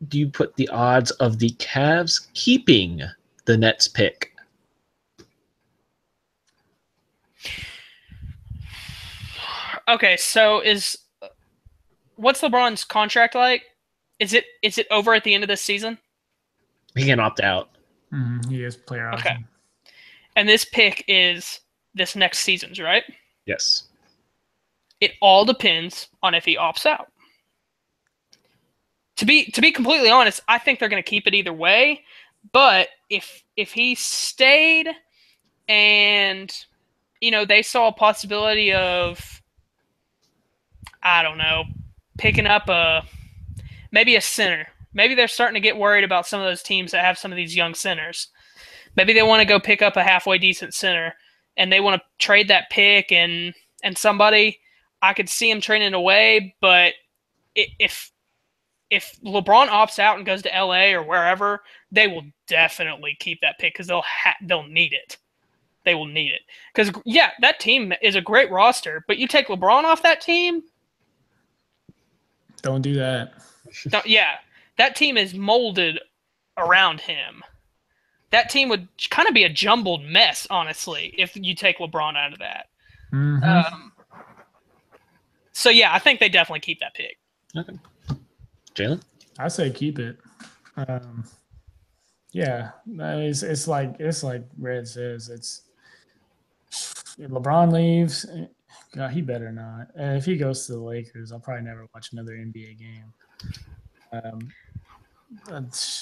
do you put the odds of the Cavs keeping the Nets pick? Okay, so what's LeBron's contract like? Is it over at the end of this season? He can opt out. He has player Okay. option. And this pick is this next season's, right? Yes. It all depends on if he opts out. To be completely honest, I think they're going to keep it either way. But if he stayed and they saw a possibility of, I don't know, picking up maybe a center. Maybe they're starting to get worried about some of those teams that have some of these young centers. Maybe they want to go pick up a halfway decent center, and they want to trade that pick and somebody. I could see him trading it away, but if LeBron opts out and goes to LA or wherever, they will definitely keep that pick because they'll need it. They will need it because that team is a great roster, but you take LeBron off that team. Don't do that. That team is molded around him. That team would kind of be a jumbled mess, honestly, if you take LeBron out of that. Mm-hmm. So I think they definitely keep that pick. Okay. Jalen? I say keep it. It's like Red says. It's if LeBron leaves, God, he better not. And if he goes to the Lakers, I'll probably never watch another NBA game.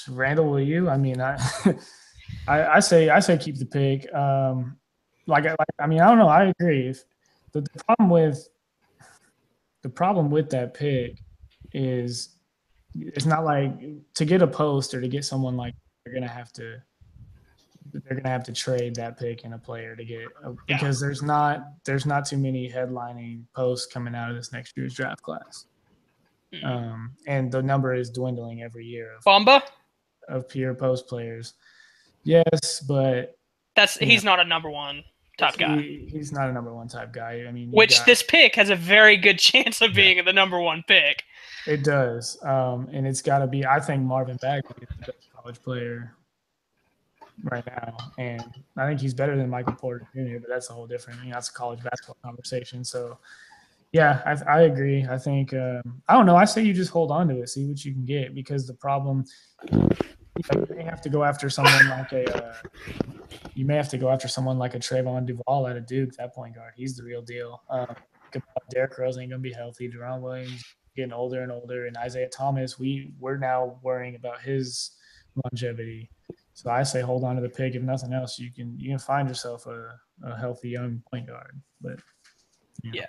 Randall, will you? I mean, I say keep the pick. I don't know. I agree. The problem with that pick is it's not like to get a post or to get someone like they're gonna have to trade that pick and a player to get because there's not too many headlining posts coming out of this next year's draft class. And the number is dwindling every year of pure post players. Yes, but he's not a number one type guy. He's not a number one type guy. I mean, this pick has a very good chance of being the number one pick. It does, and it's got to be. I think Marvin Bagley is the best college player right now, and I think he's better than Michael Porter Jr. But that's a whole different. That's a college basketball conversation. So. Yeah, I agree. I think I don't know. I say you just hold on to it, see what you can get, because the problem you may have to go after someone like a Trayvon Duval out of Duke, that point guard. He's the real deal. Derrick Rose ain't gonna be healthy. Deron Williams getting older and older, and Isaiah Thomas, we're now worrying about his longevity. So I say hold on to the pick. If nothing else, you can find yourself a healthy young point guard. But yeah.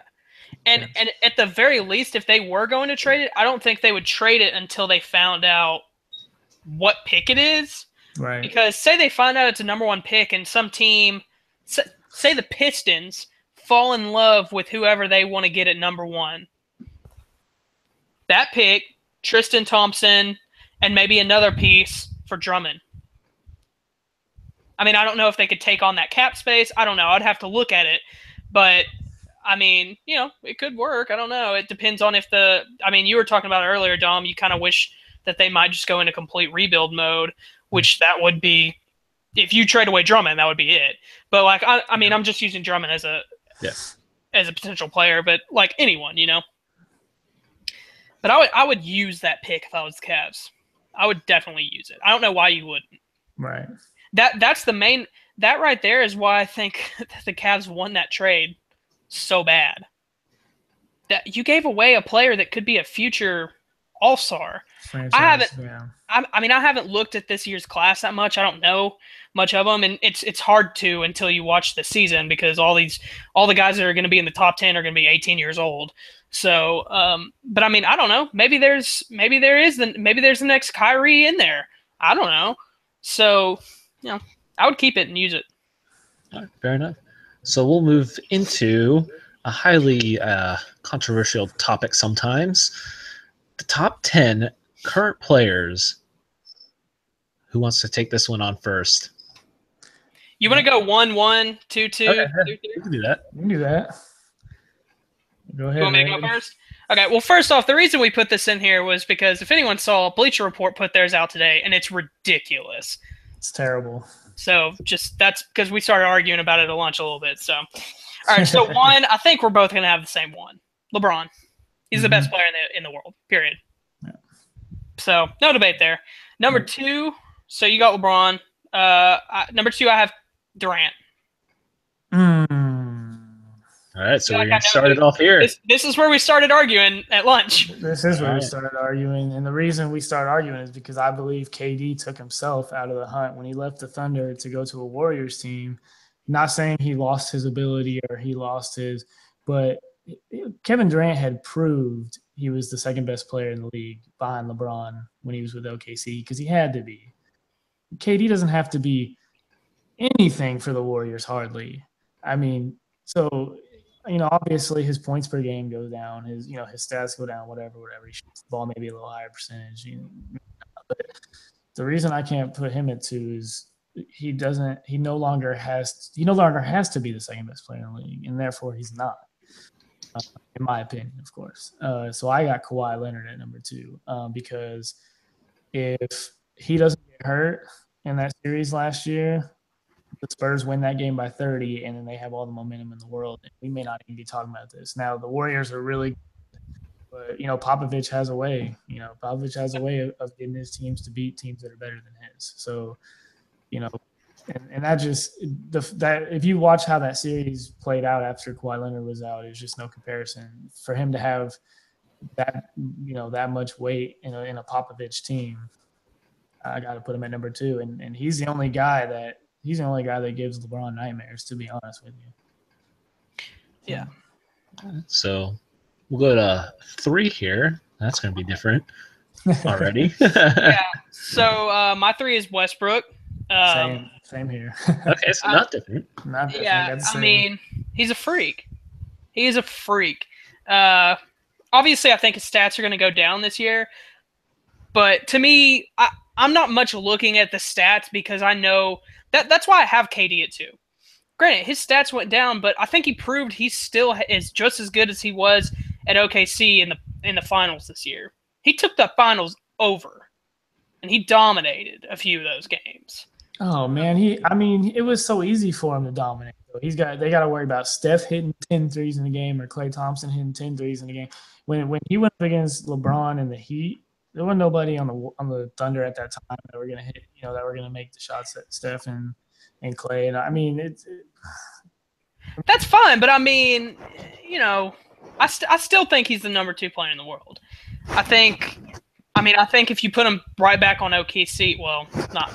And at the very least, if they were going to trade it, I don't think they would trade it until they found out what pick it is. Right. Because say they find out it's a number one pick and some team, say the Pistons, fall in love with whoever they want to get at number one. That pick, Tristan Thompson, and maybe another piece for Drummond. I mean, I don't know if they could take on that cap space. I don't know. I'd have to look at it. But I mean, it could work. I don't know. It depends on you were talking about it earlier, Dom. You kind of wish that they might just go into complete rebuild mode, which that would be, if you trade away Drummond, that would be it. But I'm just using Drummond as a potential player, but like anyone, But I would use that pick if I was the Cavs. I would definitely use it. I don't know why you wouldn't. Right. That's the main. That right there is why I think the Cavs won that trade so bad. That you gave away a player that could be a future all-star. Franchise, I haven't looked at this year's class that much. I don't know much of them, and it's hard to until you watch the season because all the guys that are going to be in the top 10 are going to be 18 years old. So, but I don't know. Maybe there's the next Kyrie in there. I don't know. So, I would keep it and use it. All right, fair enough. So we'll move into a highly controversial topic sometimes. The top 10 current players who wants to take this one on first? You want to go 1-1, 2-2? Okay, yeah, we can do that. We can do that. Go ahead. You want me to go first? Okay, well, first off, the reason we put this in here was because if anyone saw, Bleacher Report put theirs out today, and it's ridiculous. It's terrible. So that's because we started arguing about it at lunch a little bit. So, all right, so one, I think we're both going to have the same one. LeBron. He's the best player in the world, period. Yeah. So, no debate there. Number two, so you got LeBron. Number two, I have Durant. All right, so we're going to start it off here. This is where we started arguing at lunch. This is where we started arguing, and the reason we started arguing is because I believe KD took himself out of the hunt when he left the Thunder to go to a Warriors team. Not saying he lost his ability or he lost his, but Kevin Durant had proved he was the second best player in the league behind LeBron when he was with OKC because he had to be. KD doesn't have to be anything for the Warriors hardly. I mean, so – obviously his points per game goes down. His stats go down, whatever. He shoots the ball maybe a little higher percentage. But the reason I can't put him at 2 is he no longer has to be the second best player in the league, and therefore he's not, in my opinion, of course. So I got Kawhi Leonard at number 2 because if he doesn't get hurt in that series last year, the Spurs win that game by 30, and then they have all the momentum in the world. And we may not even be talking about this. Now, the Warriors are really good, but, Popovich has a way. Popovich has a way of getting his teams to beat teams that are better than his. So, and that just – that if you watch how that series played out after Kawhi Leonard was out, there's just no comparison. For him to have that, that much weight in a Popovich team, I got to put him at number 2. And he's the only guy that – he's the only guy that gives LeBron nightmares, to be honest with you. Yeah. So we'll go to 3 here. That's going to be different already. Yeah. So my 3 is Westbrook. Same here. Okay, so not different. Not different. Yeah, I mean, he's a freak. He is a freak. Obviously, I think his stats are going to go down this year. But to me, I'm not much looking at the stats because I know – that's why I have KD at 2. Granted, his stats went down, but I think he proved he still is just as good as he was at OKC in the finals this year. He took the finals over, and he dominated a few of those games. Oh man, it was so easy for him to dominate. They got to worry about Steph hitting 10 threes in the game or Klay Thompson hitting 10 threes in the game. When he went up against LeBron and the Heat, there wasn't nobody on the Thunder at that time that were gonna hit, that were gonna make the shots at Steph and Klay. And I mean, that's fine, but I mean, I still think he's the number 2 player in the world. I think if you put him right back on OKC, well, not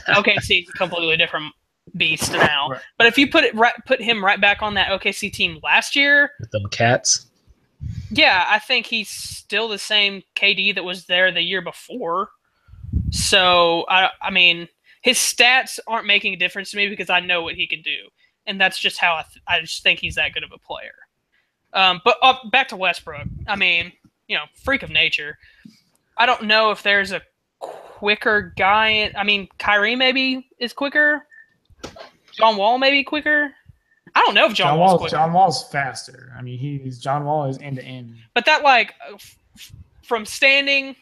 OKC is a completely different beast now. Right. But if you put him right back on that OKC team last year with them Cats. Yeah, I think he's still the same KD that was there the year before. So, I mean, his stats aren't making a difference to me because I know what he can do. And that's just how I just think he's that good of a player. But back to Westbrook. I mean, freak of nature. I don't know if there's a quicker guy. I mean, Kyrie maybe is quicker. John Wall maybe quicker. I don't know if John Wall's quicker. John Wall's faster. I mean, John Wall is end to end. But that from standing,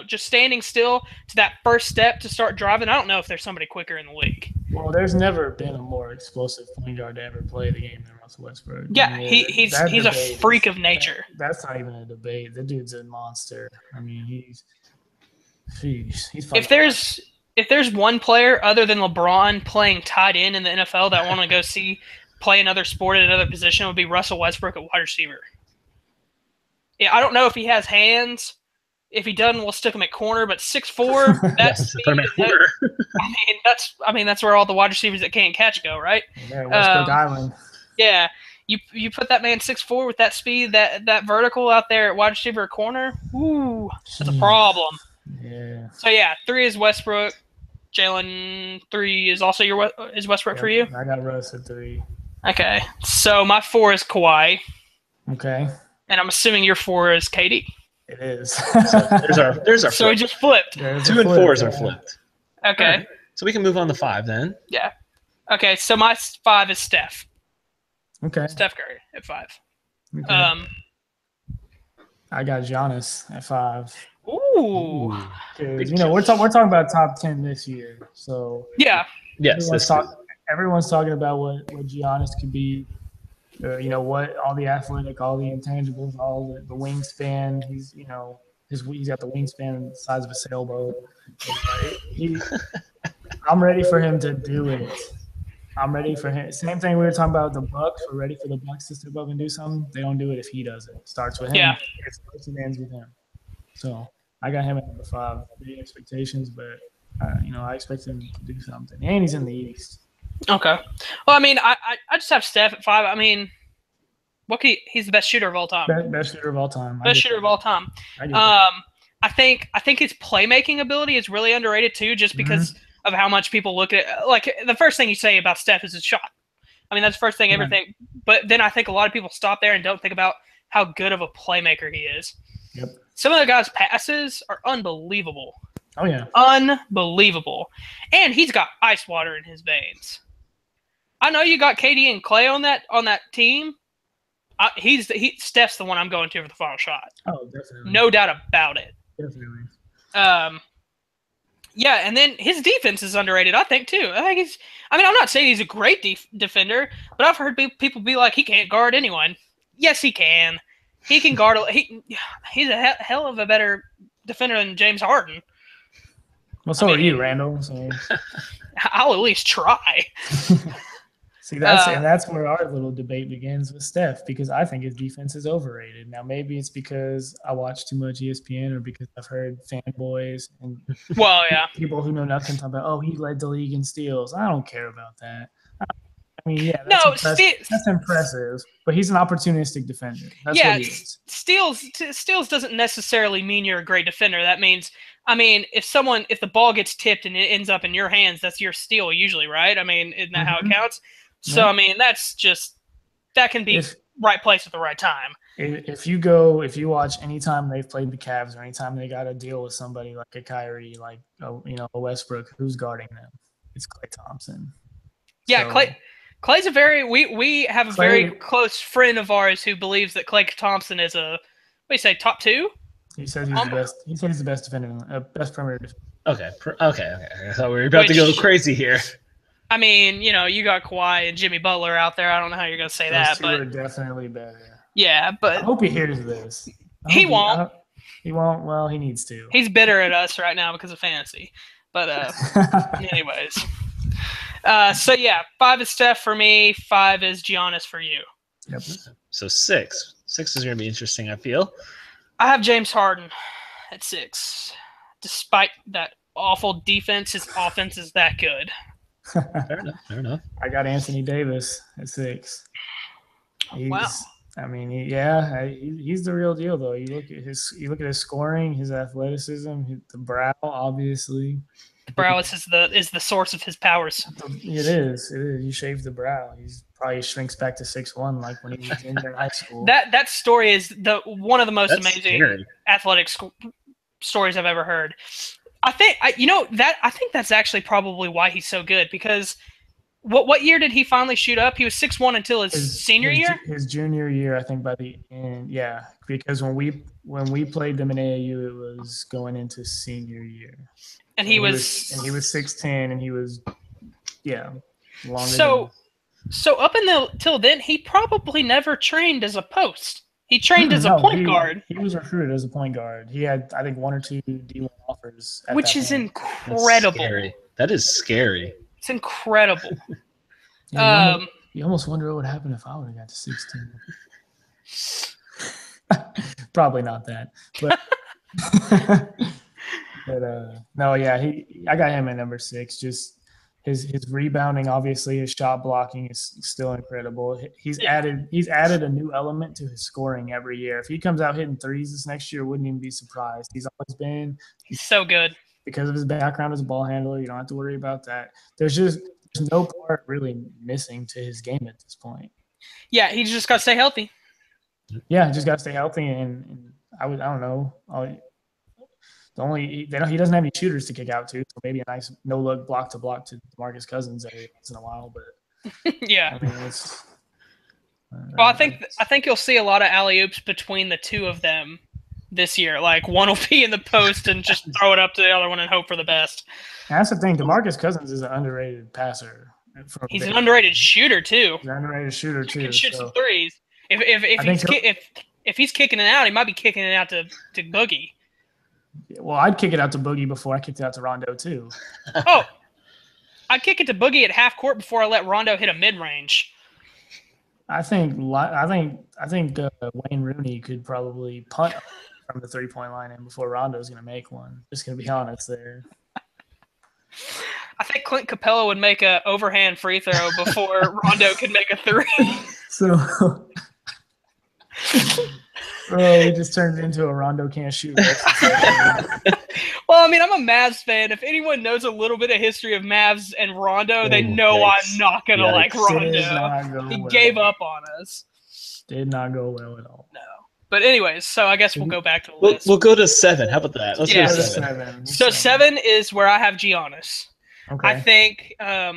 just standing still to that first step to start driving, I don't know if there's somebody quicker in the league. Well, there's never been a more explosive point guard to ever play the game than Russell Westbrook. Yeah, I mean, he's a freak of nature. That's not even a debate. The dude's a monster. I mean, he's if there's one player other than LeBron playing tight end in the NFL that I want to go see play another sport at another position, it would be Russell Westbrook at wide receiver. Yeah, I don't know if he has hands. If he doesn't, we'll stick him at corner. But 6'4", that's that's where all the wide receivers that can't catch go, right? Yeah, Westbrook Island. Yeah, you put that man 6'4" with that speed, that vertical out there at wide receiver or corner. Ooh, that's a problem. Yeah. So yeah, 3 is Westbrook. Jalen, 3 is also is Westbrook for you. I got Russ at 3. Okay, so my 4 is Kawhi. Okay. And I'm assuming your 4 is KD. It is. So there's our So we just flipped. 2 and 4s are flipped. Okay. All right. So we can move on to 5 then. Yeah. Okay, so my 5 is Steph. Okay. Steph Curry at 5. Okay. I got Giannis at 5. Ooh. Because we're talking about top 10 this year, so Yeah. Yes. everyone's talking about what Giannis could be. What all the athletic, all the intangibles, all the wingspan. He's he's got the wingspan the size of a sailboat. I'm ready for him to do it. I'm ready for him. Same thing we were talking about the Bucks. We're ready for the Bucks to step up and do something. They don't do it if he does it. It starts with him. Yeah. It starts and ends with him. So I got him at number 5. Big expectations, but I expect him to do something. And he's in the East. Okay. Well, I mean, I just have Steph at 5. I mean, he's the best shooter of all time. Best shooter of all time. Best shooter of all time. I think his playmaking ability is really underrated too, just because of how much people look at it. Like the first thing you say about Steph is his shot. I mean, that's the first thing everything. But then I think a lot of people stop there and don't think about how good of a playmaker he is. Yep. Some of the guys' passes are unbelievable. Oh yeah. Unbelievable. And he's got ice water in his veins. I know you got KD and Clay on that team. Steph's the one I'm going to for the final shot. Oh, definitely. No doubt about it. Definitely. Yeah, and then his defense is underrated, I think, too. I'm not saying he's a great defender, but I've heard people be like, he can't guard anyone. Yes, he can. He can guard. He's a hell of a better defender than James Harden. Well, so are you, Randall. So. I'll at least try. See, that's where our little debate begins with Steph, because I think his defense is overrated. Now, maybe it's because I watch too much ESPN or because I've heard fanboys and people who know nothing talk about, oh, he led the league in steals. I don't care about that. I mean, yeah, that's impressive, but he's an opportunistic defender. That's what he is. Steals doesn't necessarily mean you're a great defender. That means, if the ball gets tipped and it ends up in your hands, that's your steal usually, right? I mean, isn't that how it counts? So, I mean, that can be right place at the right time. If you watch anytime they've played the Cavs or anytime they got to deal with somebody like a Kyrie, like a Westbrook, who's guarding them? It's Klay Thompson. Yeah, so, Klay's we have a very close friend of ours who believes that Klay Thompson is top 2? He says he's the best. He says he's the best defender, best perimeter defender. Okay. I thought we were about to go crazy here. I mean, you got Kawhi and Jimmy Butler out there. I don't know how you're going to say Those that, two but are definitely better. Yeah, but I hope he hears this. He won't. He won't. Well, he needs to. He's bitter at us right now because of fantasy. But anyways. So yeah, 5 is Steph for me. 5 is Giannis for you. Yep. So 6. 6 is going to be interesting, I feel. I have James Harden at 6. Despite that awful defense, his offense is that good. Fair enough. I got Anthony Davis at 6. Wow. I mean, he's the real deal, though. You look at his scoring, his athleticism, the brow, obviously. The brow is the source of his powers. It is. You shave the brow. He's probably shrinks back to 6'1", like when he was in high school. That story is one of the most amazing athletic stories I've ever heard. I think that's actually probably why he's so good, because what year did he finally shoot up? He was 6'1" until his senior year? His junior year, I think, by the end. Yeah, because when we played them in AAU, it was going into senior year. And he was 6'10", and he was longer. So up until then, he probably never trained as a post. He trained as a point guard. He was recruited as a point guard. He had, I think, 1 or 2 D1 offers. Which is incredible. That is scary. It's incredible. You almost wonder what would happen if I would have got to 16. Probably not that, but no, yeah, I got him at number 6. Just his rebounding, obviously, his shot blocking is still incredible. He's added a new element to his scoring every year. If he comes out hitting threes this next year, wouldn't even be surprised. He's always been so good because of his background as a ball handler. You don't have to worry about that. There's no part really missing to his game at this point. Yeah, he just got to stay healthy. Yeah, just got to stay healthy, and I don't know. he doesn't have any shooters to kick out to, so maybe a nice no look block to DeMarcus Cousins every once in a while. But yeah. I mean, it's. Well, I think you'll see a lot of alley oops between the two of them this year. Like one will be in the post and just throw it up to the other one and hope for the best. That's the thing. DeMarcus Cousins is an underrated passer. He's an underrated shooter too. He's an underrated shooter too. He can shoot some threes. If he's kicking it out, he might be kicking it out to Boogie. Well, I'd kick it out to Boogie before I kicked it out to Rondo too. Oh, I'd kick it to Boogie at half court before I let Rondo hit a mid range. I think Wayne Rooney could probably punt from the 3-point line and before Rondo's going to make one. Just going to be honest there. I think Clint Capella would make an overhand free throw before Rondo could make a three. So, it just turned into a Rondo can't shoot. Well, I mean, I'm a Mavs fan. If anyone knows a little bit of history of Mavs and Rondo, they know I'm not going to like Rondo. He gave up on us. Did not go well at all. No. But anyways, so I guess we'll go back to the list. We'll go to 7. How about that? Let's go to 7. So 7 is where I have Giannis. Okay. I think I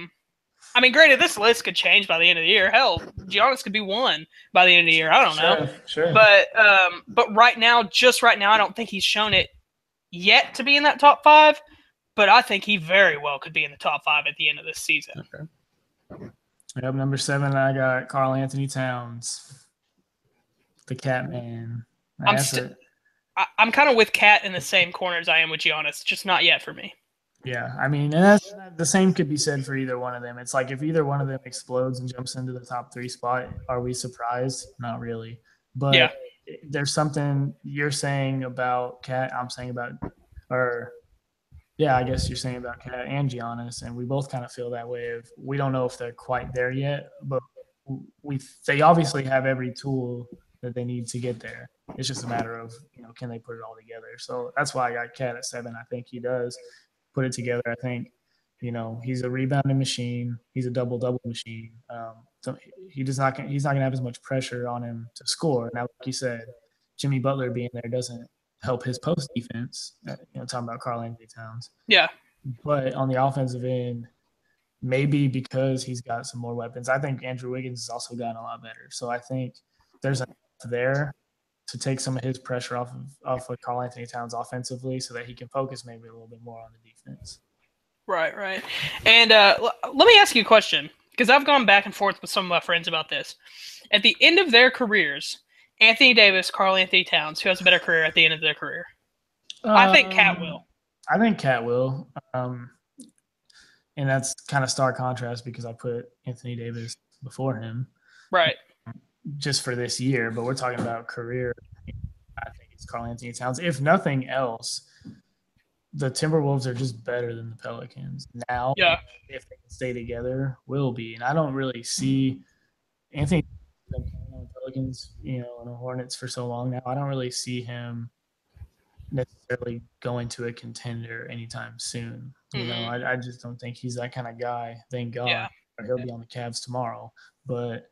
mean, granted, this list could change by the end of the year. Hell, Giannis could be 1 by the end of the year. I don't know. Sure. But right now, I don't think he's shown it yet to be in that top 5. But I think he very well could be in the top 5 at the end of this season. Okay. Yep, number 7, I got Karl Anthony Towns, the Cat Man. I'm kind of with Cat in the same corner as I am with Giannis, just not yet for me. Yeah, I mean, and the same could be said for either one of them. It's like if either one of them explodes and jumps into the top 3 spot, are we surprised? Not really. But there's something you're saying about Cat, I'm saying about – I guess you're saying about Cat and Giannis, and we both kind of feel that way. We don't know if they're quite there yet, but they obviously have every tool that they need to get there. It's just a matter of, can they put it all together? So that's why I got Cat at 7. I think he does put it together. I think, he's a rebounding machine. He's a double-double machine. So he's not going to have as much pressure on him to score. Now, like you said, Jimmy Butler being there doesn't help his post defense. Talking about Karl Anthony Towns. Yeah. But on the offensive end, maybe because he's got some more weapons. I think Andrew Wiggins has also gotten a lot better. So I think there's enough there to take some of his pressure off of Karl Anthony Towns offensively so that he can focus maybe a little bit more on the defense. Right. And let me ask you a question, because I've gone back and forth with some of my friends about this. At the end of their careers, Anthony Davis, Karl Anthony Towns, who has a better career at the end of their career? I think Cat will. I think Cat will. And that's kind of stark contrast because I put Anthony Davis before him. Right. Just for this year, but we're talking about career. I think it's Karl Anthony Towns. If nothing else, the Timberwolves are just better than the Pelicans now. Yeah. If they can stay together, will be. And I don't really see Anthony on the Pelicans, and the Hornets for so long now. I don't really see him necessarily going to a contender anytime soon. Mm-hmm. I just don't think he's that kind of guy. Thank God. Yeah. Or he'll be on the Cavs tomorrow. But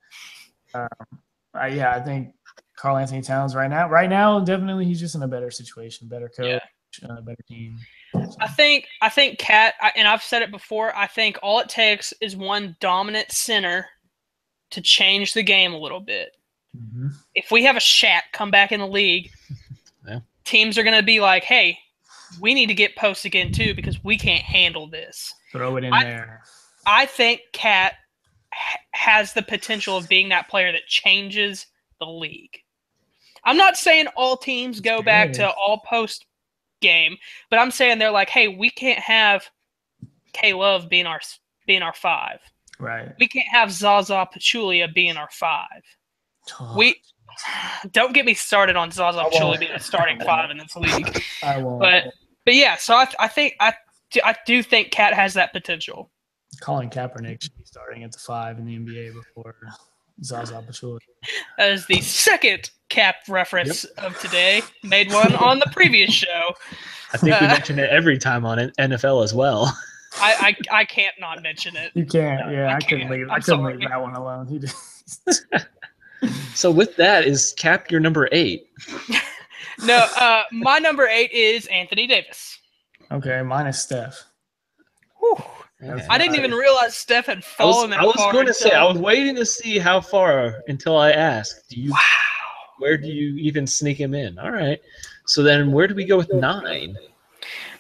I think Karl Anthony Towns right now, definitely he's just in a better situation, better coach, better team. So. I think Cat, and I've said it before, I think all it takes is one dominant center to change the game a little bit. Mm-hmm. If we have a Shaq come back in the league, teams are going to be like, hey, we need to get post again too because we can't handle this. Throw it in there. I think Cat has the potential of being that player that changes the league. I'm not saying all teams go back to all post game, but I'm saying they're like, hey, we can't have K-Love being our 5. Right. We can't have Zaza Pachulia being our 5. We don't get me started on Zaza Pachulia being a starting 5 in this league. I won't. But yeah, so I do think Cat has that potential. Colin Kaepernick should be starting at the 5 in the NBA before Zaza Pachulia. That is the second Cap reference of today. Made one on the previous show. I think we mention it every time on NFL as well. I can't not mention it. You can't. Yeah, I couldn't leave that one alone. He just... So with that, is Cap your number 8? No, my number 8 is Anthony Davis. Okay, mine is Steph. Whew. Okay. I didn't even realize Steph had fallen that I was far. going to say, I was waiting to see how far until I asked. Wow. Where do you even sneak him in? All right. So then where do we go with 9?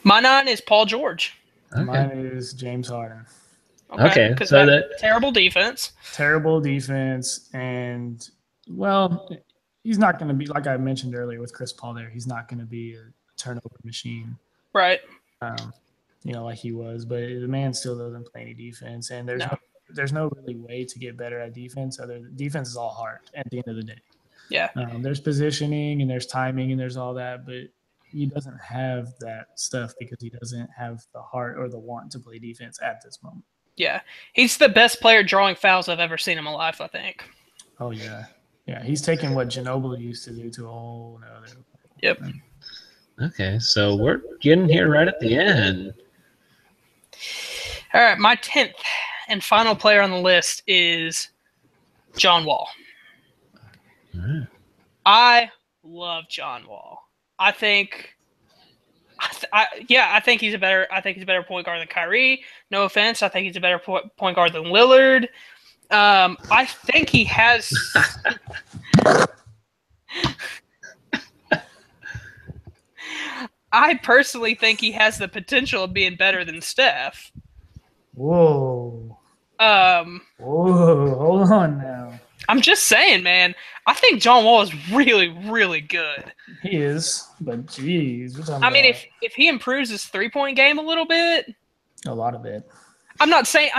My 9 is Paul George. Okay. Mine is James Harden. Okay, Because so that terrible defense. Terrible defense, and well, he's not going to be, like I mentioned earlier with Chris Paul there, he's not going to be a turnover machine. Right. Like he was, but the man still doesn't play any defense, and there's no really way to get better at defense. Defense is all heart at the end of the day. Yeah. There's positioning and there's timing and there's all that, but he doesn't have that stuff because he doesn't have the heart or the want to play defense at this moment. Yeah. He's the best player drawing fouls I've ever seen in my life, I think. Oh, yeah. Yeah, he's taken what Ginobili used to do to a whole nother. Yep. Okay, so we're getting here right at the end. All right, my 10th and final player on the list is John Wall. All right. I love John Wall. I think he's a better point guard than Kyrie. No offense, I think he's a better point guard than Lillard. I think he has. I personally think he has the potential of being better than Steph. Whoa. Whoa, hold on now. I'm just saying, man. I think John Wall is really, really good. He is, but geez. I mean, if he improves his 3-point game a little bit. A lot of it. I'm not saying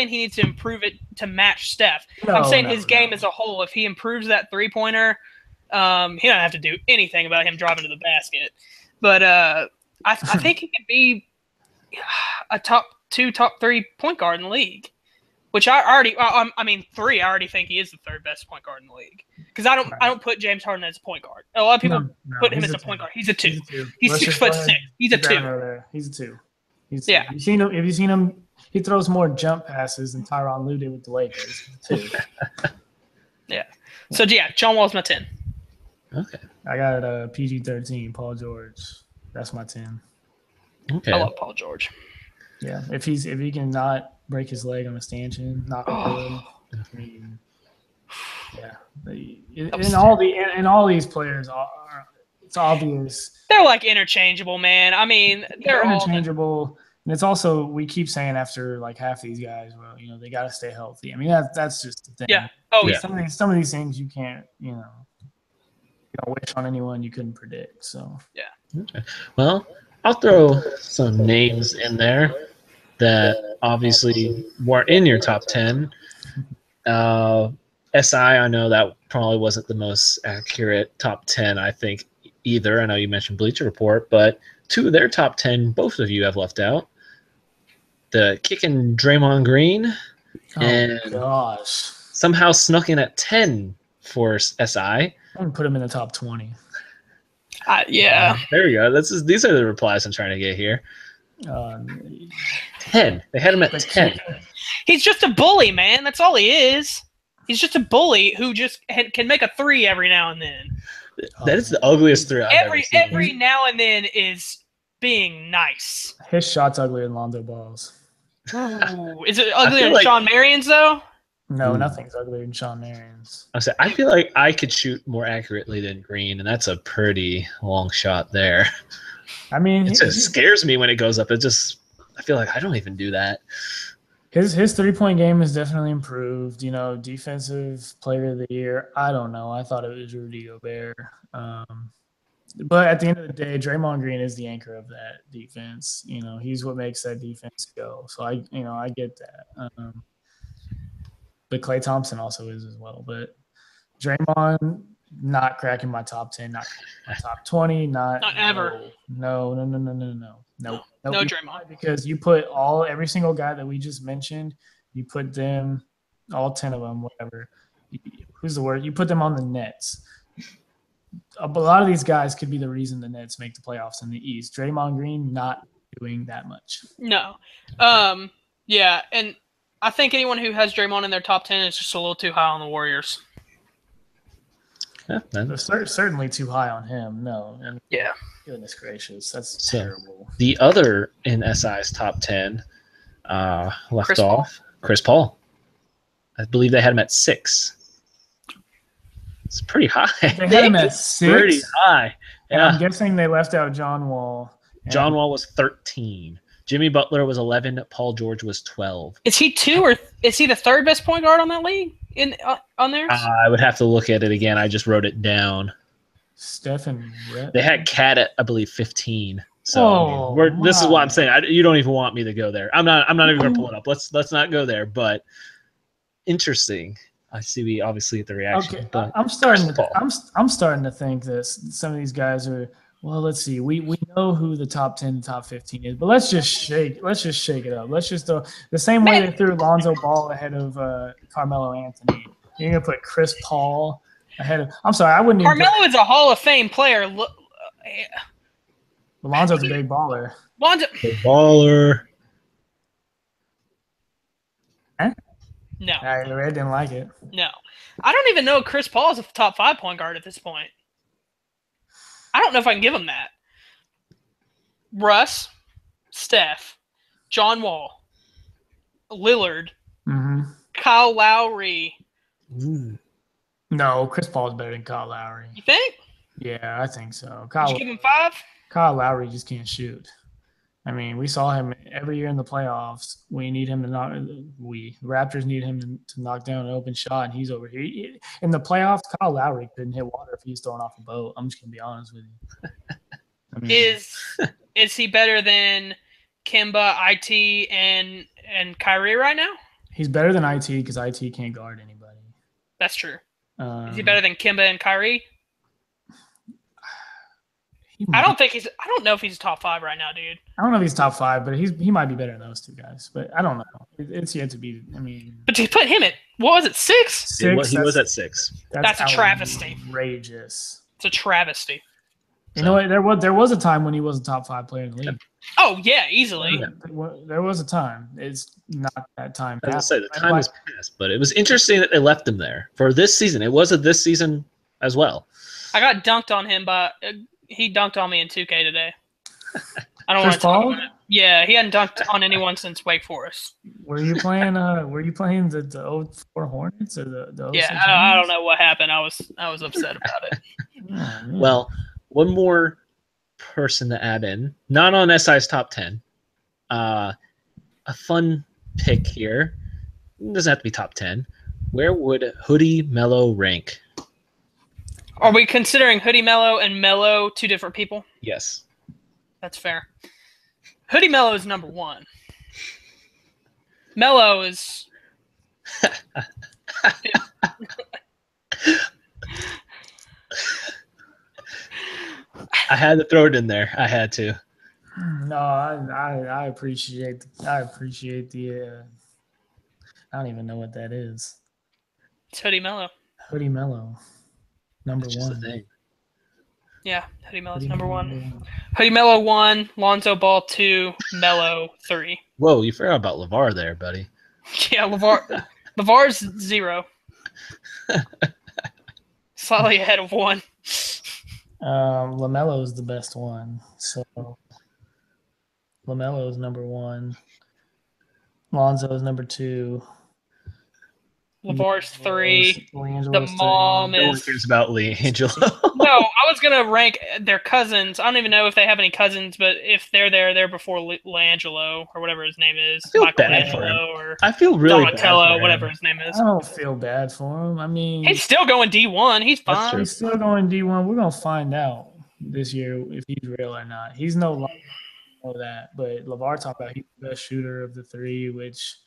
he needs to improve it to match Steph. I'm saying his game as a whole, if he improves that 3-pointer, he don't have to do anything about him driving to the basket. But I think he could be a top 2, top 3 point guard in the league. Which I already think he is the 3rd best point guard in the league. Because I don't put James Harden as a point guard. A lot of people put him as a point guard. He's a 2. He's 6'6". He's a 2. He's a 2. Yeah. Have you seen him? He throws more jump passes than Tyronn Lue did with the Lakers. 2. Yeah. So yeah, John Wall's my 10. Okay. I got a PG-13, Paul George. That's my 10. Okay. I love Paul George. Yeah. If he can not break his leg on a stanchion, knock him. I mean, yeah. And all these players it's obvious. They're like interchangeable, man. I mean, they're interchangeable. And it's also, we keep saying after like half these guys, well, they got to stay healthy. I mean, that's just the thing. Yeah. Oh, yeah. Some of these things you can't, wish on anyone you couldn't predict. So yeah. Okay. Well, I'll throw some names in there that obviously weren't in your top 10. SI, I know that probably wasn't the most accurate top 10, I think, either. I know you mentioned Bleacher Report, but 2 of their top 10, both of you have left out. The kicking Draymond Green, and gosh, somehow snuck in at 10 for SI. I'm gonna put him in the top 20. Yeah. There we go. These are the replies I'm trying to get here. 10. They had him at 10. He's just a bully, man. That's all he is. He's just a bully who just can make a 3 every now and then. That is the ugliest 3 I've ever seen. Every now and then is being nice. His shot's uglier than Lonzo Ball's. Ooh, is it uglier than Sean Marion's, though? No, nothing's uglier than Sean Marion's. I feel like I could shoot more accurately than Green, and that's a pretty long shot there. I mean, it just scares me when it goes up. I feel like I don't even do that. His 3-point game has definitely improved. Defensive player of the year. I don't know. I thought it was Rudy Gobert. But at the end of the day, Draymond Green is the anchor of that defense. He's what makes that defense go. So I get that. But Klay Thompson also is as well. But Draymond not cracking my top 10, not my top 20, not ever. No. No, Draymond. Because you put every single guy that we just mentioned, you put them, all 10 of them, whatever. Who's the word? You put them on the Nets. A lot of these guys could be the reason the Nets make the playoffs in the East. Draymond Green not doing that much. No. Yeah, and I think anyone who has Draymond in their top 10 is just a little too high on the Warriors. Yeah, They're certainly too high on him. No, and Yeah. goodness gracious, that's So, terrible. the other in SI's top 10 left Chris Paul. off, Chris Paul. I believe they had him at 6. It's pretty high. They had him at 6. Pretty high. And Yeah. I'm guessing they left out John Wall. John Wall was 13. Jimmy Butler was 11. Paul George was 12. Is he 2 or is he the third best point guard on that league on theirs? I would have to look at it again. I just wrote it down. Stephen. They had Cat at, I believe, 15. So this is what I'm saying. You don't even want me to go there. I'm not even going to pull it up. Let's not go there. But interesting. I see we obviously get the reaction. Okay, but I'm starting to think that some of these guys are. Well, let's see. We know who the top 10, top 15 is, but let's just shake it up. Let's just throw the same way they threw Lonzo Ball ahead of Carmelo Anthony. You're gonna put Chris Paul ahead of. I'm sorry, I wouldn't. Carmelo is a Hall of Fame player. Lonzo's a big baller. Big baller. Huh? No. I didn't like it. No. I don't even know Chris Paul is a top 5 point guard at this point. I don't know if I can give him that. Russ, Steph, John Wall, Lillard, Kyle Lowry. Ooh. No, Chris Paul is better than Kyle Lowry. You think? Yeah, I think so. Did you give him 5? Kyle Lowry just can't shoot. I mean, we saw him every year in the playoffs. We need him to knock. The Raptors need him to knock down an open shot, and he's over here. In the playoffs, Kyle Lowry couldn't hit water if he's throwing off a boat. I'm just gonna be honest with you. I mean, is he better than Kemba, IT, and Kyrie right now? He's better than IT because IT can't guard anybody. That's true. Is he better than Kemba and Kyrie? I don't know if he's top 5 right now, dude. I don't know if he's top 5, but he might be better than those two guys. But I don't know. It's yet to be. I mean, but to put him at what was it, 6? He was at 6. That's a travesty. Outrageous. It's a travesty. You know what? There was a time when he was a top 5 player in the league. Oh yeah, easily. There was a time. It's not that time. I was going to say the time has passed, but it was interesting that they left him there for this season. It was this season as well. I got dunked on him by. He dunked on me in 2K today. I don't want to talk about it. Yeah, he hadn't dunked on anyone since Wake Forest. Were you playing? The 04 Hornets or the 06 Yeah, I don't know what happened. I was upset about it. Oh, well, one more person to add in, not on SI's top 10. A fun pick here. It doesn't have to be top 10. Where would Hoodie Mello rank? Are we considering Hoodie Mello and Mello 2 different people? Yes. That's fair. Hoodie Mello is number 1. Mello is... I had to throw it in there. I had to. No, I appreciate the. I don't even know what that is. It's Hoodie Mello. Hoodie Mello, number That's just 1. the thing. Yeah, Hoodie Mello's number 1. Hoodie Mello 1, Lonzo Ball 2, Mello 3. Whoa, you forgot about LeVar there, buddy. Yeah, LeVar's 0. Slightly ahead of 1. LaMelo is the best one. So LaMelo is number 1. Lonzo is number 2. LeVar's 3. LiAngelo's The mom 3. No one is. cares about LiAngelo. No, I was gonna rank their cousins. I don't even know if they have any cousins, but if they're there, they're before LiAngelo or whatever his name is. I feel Michael bad for him. Angelo or I feel really bad for Donatello, him. whatever his name is. I don't feel bad for him. I mean, He's still going D1. He's That's fine. true. he's still going D1. We're gonna find out this year if he's real or not. He's no longer know that, but LeVar talked about he's the best shooter of the 3, which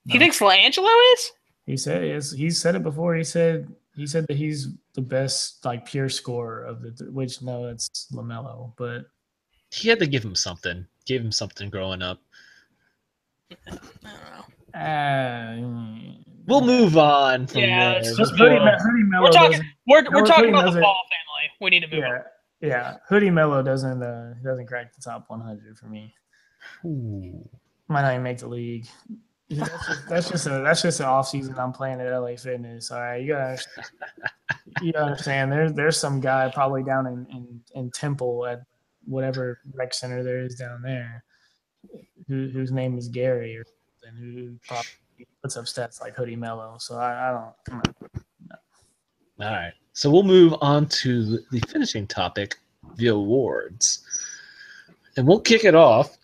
He thinks LiAngelo is? he said he said it before. He said that he's the best like pure scorer of the which no, it's LaMelo, but He had to give him something. Gave him something growing up. I don't know. We'll move on from Yeah, there. it's just before- Hoodie Mello We're talking. doesn't- We're Hoodie talking about the doesn't- Ball family. We need to move on. Yeah. Hoodie Mello doesn't crack the top 100 for me. Ooh. Might not even make the league. That's just an off season. I'm playing at LA Fitness. All right, you You understand? There's some guy probably down in Temple at whatever rec center there is down there, whose name is Gary, or something, who probably puts up stats like Hoodie Mello. So I don't. All right. So we'll move on to the finishing topic, the awards. And we'll kick it off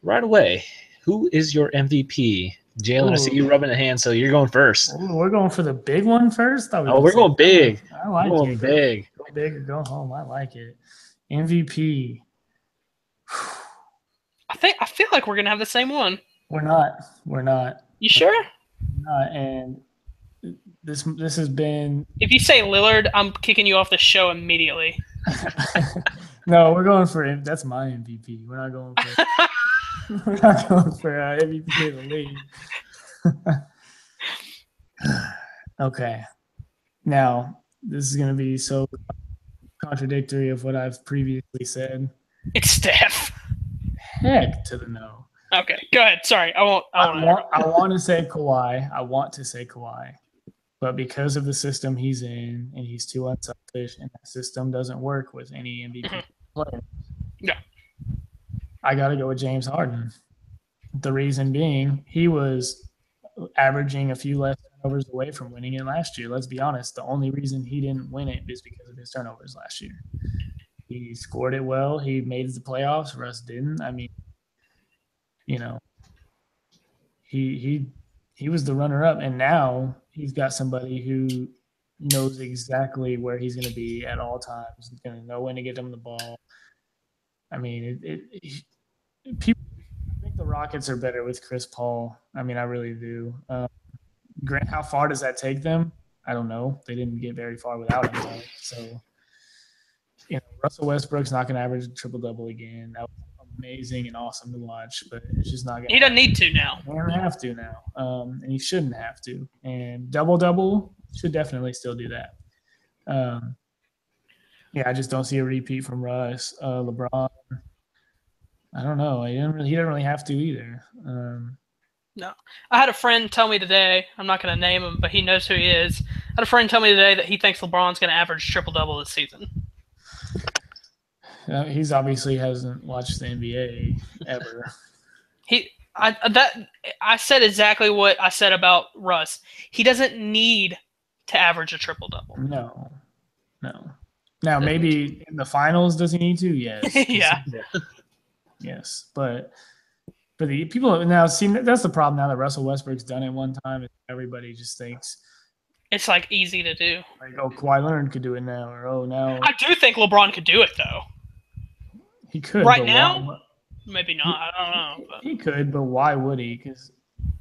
right away. Who is your MVP? Jalen, I see you rubbing a hand, so you're going first. Ooh, we're going for the big one first? Oh, we're going big. I like we're going it. big. Go big or go home. I like it. MVP. I feel like we're gonna have the same one. We're not. You sure? We're not. And this has been. If you say Lillard, I'm kicking you off the show immediately. No, we're going for him. That's my MVP. We're not going for. We're not going for MVP of the league. Okay. Now, this is going to be so contradictory of what I've previously said. It's Steph. Heck to the no. Okay, go ahead. Sorry, I won't. I want to say Kawhi. But because of the system he's in, and he's too unselfish, and that system doesn't work with any MVP player. Yeah. I got to go with James Harden. The reason being, he was averaging a few less turnovers away from winning it last year. Let's be honest. The only reason he didn't win it is because of his turnovers last year. He scored it well. He made the playoffs. Russ didn't. I mean, he was the runner-up, and now he's got somebody who knows exactly where he's going to be at all times. He's going to know when to get him the ball. I mean, people think the Rockets are better with Chris Paul. I mean, I really do. Grant, how far does that take them? I don't know. They didn't get very far without him, though. So, Russell Westbrook's not going to average a triple-double again. That was amazing and awesome to watch, but it's just not going to. He doesn't need to now. He doesn't have to now, and he shouldn't have to. And double-double should definitely still do that. I just don't see a repeat from Russ. LeBron, I don't know. He didn't really have to either. No. I had a friend tell me today, I'm not going to name him, but he knows who he is. I had a friend tell me today that he thinks LeBron's going to average triple-double this season. He's obviously hasn't watched the NBA ever. I said exactly what I said about Russ. He doesn't need to average a triple-double. No. Now, maybe in the finals, does he need to? Yes. Yeah. Yes, but for the people now, see, that's the problem now that Russell Westbrook's done it one time. Everybody just thinks it's like easy to do. Like, oh, Kawhi Leonard could do it now, or now. I do think LeBron could do it though. He could right now. Maybe not. I don't know. But. He could, but why would he? Because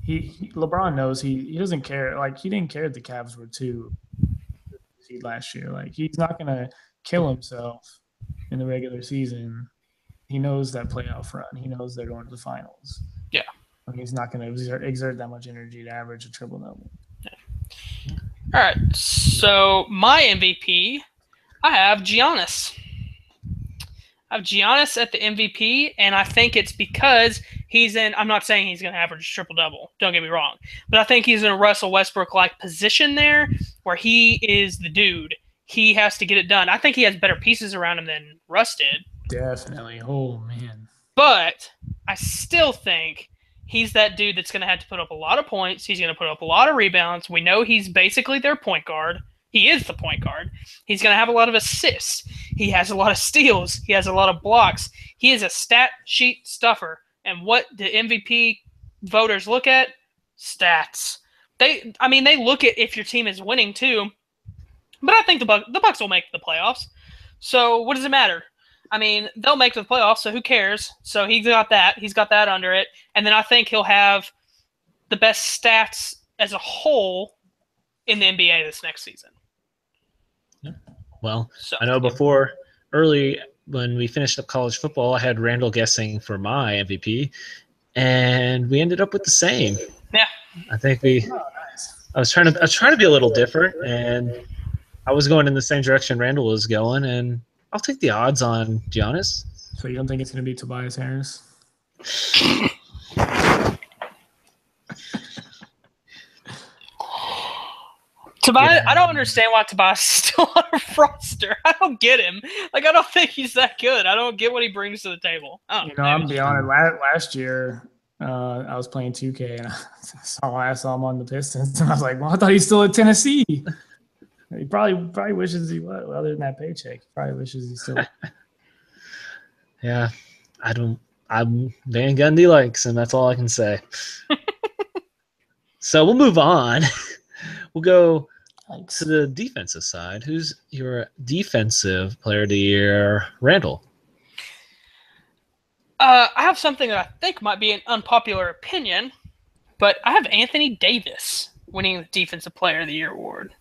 LeBron knows he doesn't care. Like, he didn't care if the Cavs were 2 seed last year. Like, he's not gonna kill himself in the regular season. He knows that playoff run. He knows they're going to the finals. Yeah. And he's not going to exert that much energy to average a triple-double. Yeah. All right. So my MVP, I have Giannis. I have Giannis at the MVP, and I think it's because he's in – I'm not saying he's going to average a triple-double. Don't get me wrong. But I think he's in a Russell Westbrook-like position there where he is the dude. He has to get it done. I think he has better pieces around him than Russ did. Definitely. Oh, man. But I still think he's that dude that's going to have to put up a lot of points. He's going to put up a lot of rebounds. We know he's basically their point guard. He is the point guard. He's going to have a lot of assists. He has a lot of steals. He has a lot of blocks. He is a stat sheet stuffer. And what do MVP voters look at? Stats. They look at if your team is winning too. But I think the Bucks will make the playoffs. So what does it matter? I mean, they'll make the playoffs, so who cares? So he's got that. He's got that under it. And then I think he'll have the best stats as a whole in the NBA this next season. Yeah. Well, so, I know before, early when we finished up college football, I had Randall guessing for my MVP, and we ended up with the same. Yeah. I think I was trying to be a little different, and I was going in the same direction Randall was going, and I'll take the odds on Giannis. So you don't think it's going to be Tobias Harris? Tobias, I don't understand why Tobias is still on a roster. I don't get him. Like, I don't think he's that good. I don't get what he brings to the table. I'm gonna be honest. Last year, I was playing 2K and I saw him on the Pistons, and I was like, "Well, I thought he's still at Tennessee." He probably wishes he was. Other than that paycheck, he probably wishes he's still. Yeah, I'm Van Gundy likes him. That's all I can say. So we'll move on. We'll go to the defensive side. Who's your defensive player of the year, Randall? I have something that I think might be an unpopular opinion, but I have Anthony Davis winning the Defensive Player of the Year award.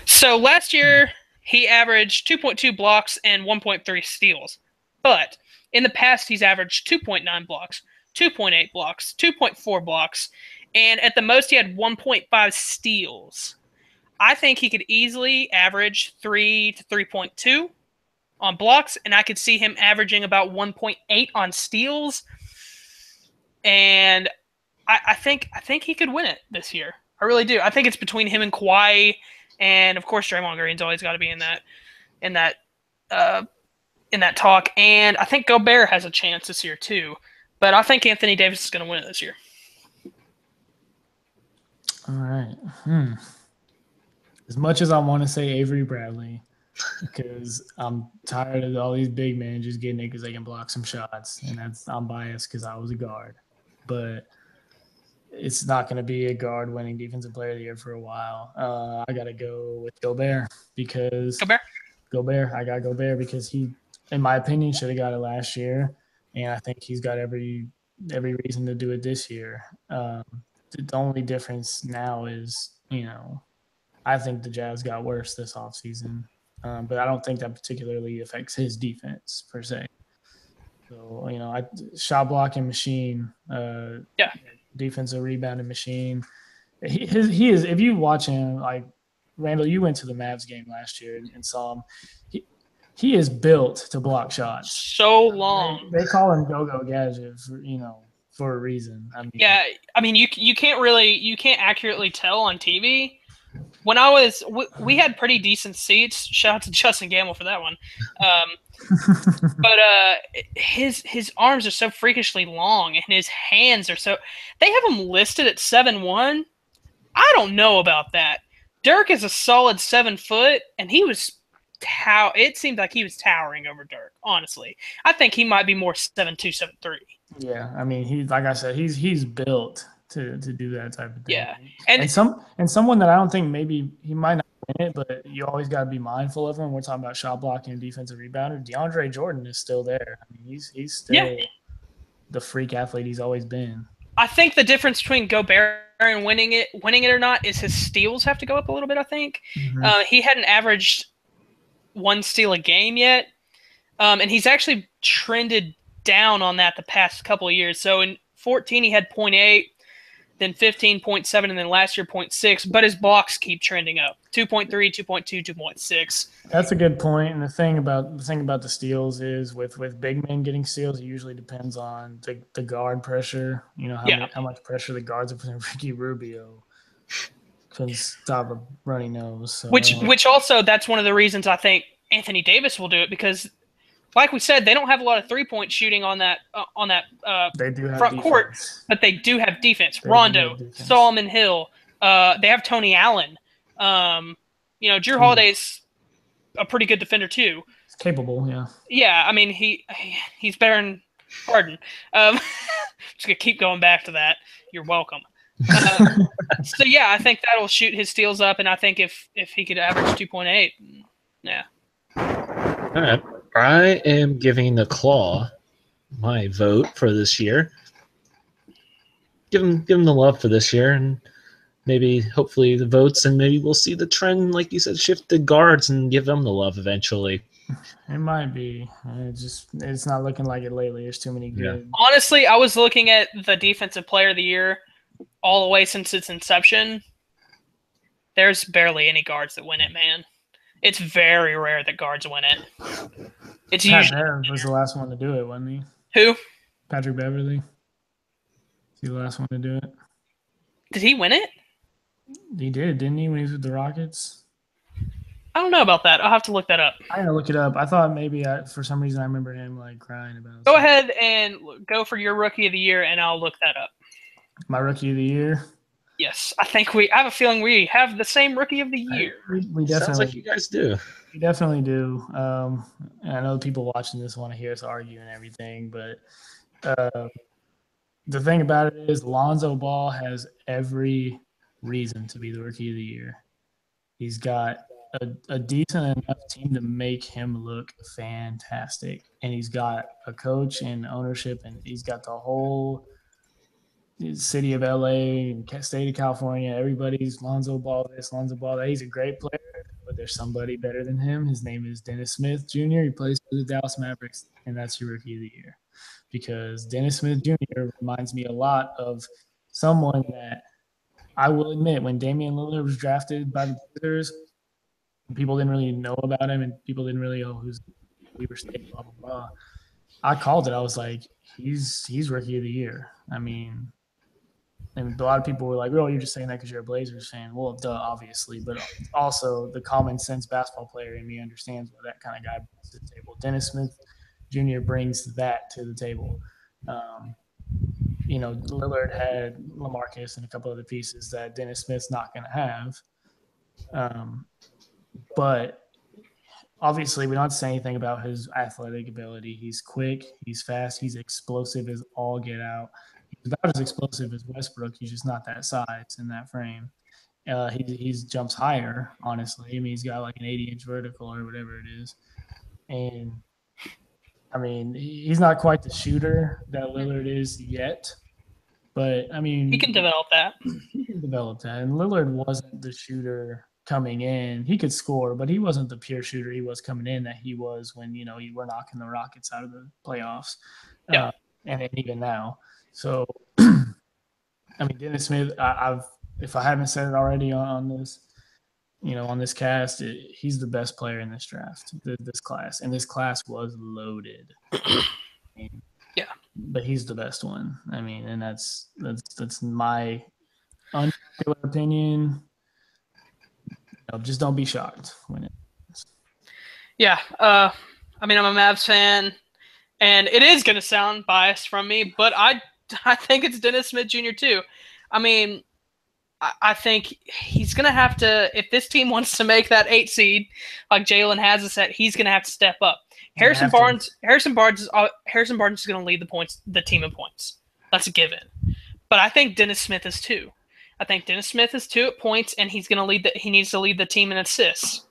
So last year, he averaged 2.2 blocks and 1.3 steals. But in the past, he's averaged 2.9 blocks, 2.8 blocks, 2.4 blocks, and at the most, he had 1.5 steals. I think he could easily average 3 to 3.2 on blocks, and I could see him averaging about 1.8 on steals. And I think he could win it this year. I really do. I think it's between him and Kawhi, and of course Draymond Green's always got to be in that talk. And I think Gobert has a chance this year too. But I think Anthony Davis is going to win it this year. All right. As much as I want to say Avery Bradley, because I'm tired of all these big men just getting it because they can block some shots, and I'm biased because I was a guard, but it's not going to be a guard winning Defensive Player of the Year for a while. I got to go with Gobert because Gobert. I got Gobert because he, in my opinion, should have got it last year, and I think he's got every reason to do it this year. The only difference now is, I think the Jazz got worse this offseason, but I don't think that particularly affects his defense per se. So, shot blocking machine, defensive rebounding machine. He is. If you watch him, like Randall, you went to the Mavs game last year and saw him. He is built to block shots. So long. They call him Go-Go Gadget, for a reason. You can't accurately tell on TV. When we had pretty decent seats. Shout out to Justin Gamble for that one. But his arms are so freakishly long, and his hands are so. They have him listed at 7'1". I don't know about that. Dirk is a solid 7 foot, and he was. It seemed like he was towering over Dirk. Honestly, I think he might be more 7'2", 7'3". Yeah, like I said, he's built to do that type of thing. Yeah, and someone that I don't think maybe he might not win it, but you always got to be mindful of him. We're talking about shot blocking and defensive rebounder. DeAndre Jordan is still there. He's still the freak athlete he's always been. I think the difference between Gobert and winning it or not is his steals have to go up a little bit. I think he hadn't averaged 1 steal a game yet, and he's actually trended down on that the past couple of years. So in 14 he had 0.8, then 15.7, and then last year 0.6. But his blocks keep trending up: 2.3, 2.2, 2.6. That's a good point. And the thing about the steals is with big men getting steals, it usually depends on the guard pressure. How much pressure the guards are putting on Ricky Rubio. Couldn't stop a runny nose. So. Which also, that's one of the reasons I think Anthony Davis will do it, because, like we said, they don't have a lot of 3-point shooting on that they do have front defense. court, but they do have defense. Rondo, Solomon Hill, they have Tony Allen. Jrue Holiday's a pretty good defender too. He's capable, yeah. Yeah, he's better than Harden. Just gonna keep going back to that. You're welcome. So yeah, I think that'll shoot his steals up, and I think if he could average 2.8, yeah. All right, I am giving the Claw my vote for this year. Give him the love for this year, and maybe hopefully the votes, and maybe we'll see the trend, like you said, shift to guards and give them the love eventually. It might be. It's not looking like it lately. There's too many good. Yeah. Honestly, I was looking at the Defensive Player of the Year all the way since its inception. There's barely any guards that win it, man. It's very rare that guards win it. It's Pat Bev was the last one to do it, wasn't he? Who? Patrick Beverly. Is he the last one to do it? Did he win it? He did, didn't he, when he was with the Rockets? I don't know about that. I'll have to look that up. I gotta look it up. I thought maybe for some reason I remember him like crying about. Go something. ahead and go for your rookie of the year, and I'll look that up. My rookie of the year. Yes, I have a feeling we have the same rookie of the year. We definitely. Sounds like you guys do. We definitely do. I know people watching this want to hear us argue and everything, but the thing about it is Lonzo Ball has every reason to be the rookie of the year. He's got a decent enough team to make him look fantastic. And he's got a coach and ownership, and he's got the whole city of LA and state of California. Everybody's Lonzo Ball this, Lonzo Ball that. He's a great player, but there's somebody better than him. His name is Dennis Smith Jr. He plays for the Dallas Mavericks, and that's your rookie of the year. Because Dennis Smith Jr. reminds me a lot of someone that I will admit, when Damian Lillard was drafted by the Blazers, people didn't really know about him, and people didn't really know who's Weaver State, blah blah blah. I called it. I was like, he's rookie of the year. I mean, and a lot of people were like, "Oh, you're just saying that because you're a Blazers fan." Well, duh, obviously, but also the common sense basketball player in me understands what that kind of guy brings to the table. Dennis Smith Jr. brings that to the table. Lillard had LaMarcus and a couple other pieces that Dennis Smith's not going to have. But obviously, we don't have to say anything about his athletic ability. He's quick, he's fast, he's explosive as all get out. He's about as explosive as Westbrook. He's just not that size in that frame. He jumps higher, honestly. I mean, he's got like an 80-inch vertical or whatever it is. And I mean, he's not quite the shooter that Lillard is yet, but I mean, he can develop that. He can develop that. And Lillard wasn't the shooter coming in. He could score, but he wasn't the pure shooter he was coming in that he was when you were knocking the Rockets out of the playoffs. Yeah. And even now. So, I mean, Dennis Smith. If I haven't said it already on this. On this cast, he's the best player in this draft, this class. And this class was loaded. Yeah. But he's the best one. I mean, and that's my unpopular opinion. Just don't be shocked when it is. Yeah. I mean, I'm a Mavs fan, and it is going to sound biased from me, but I think it's Dennis Smith Jr. too. I mean, I think he's going to have to, if this team wants to make that 8 seed, like Jalen has us at, he's going to have to step up. Harrison Barnes is going to lead the team in points. That's a given. But I think Dennis Smith is too. I think Dennis Smith is 2 at points, and he needs to lead the team in assists.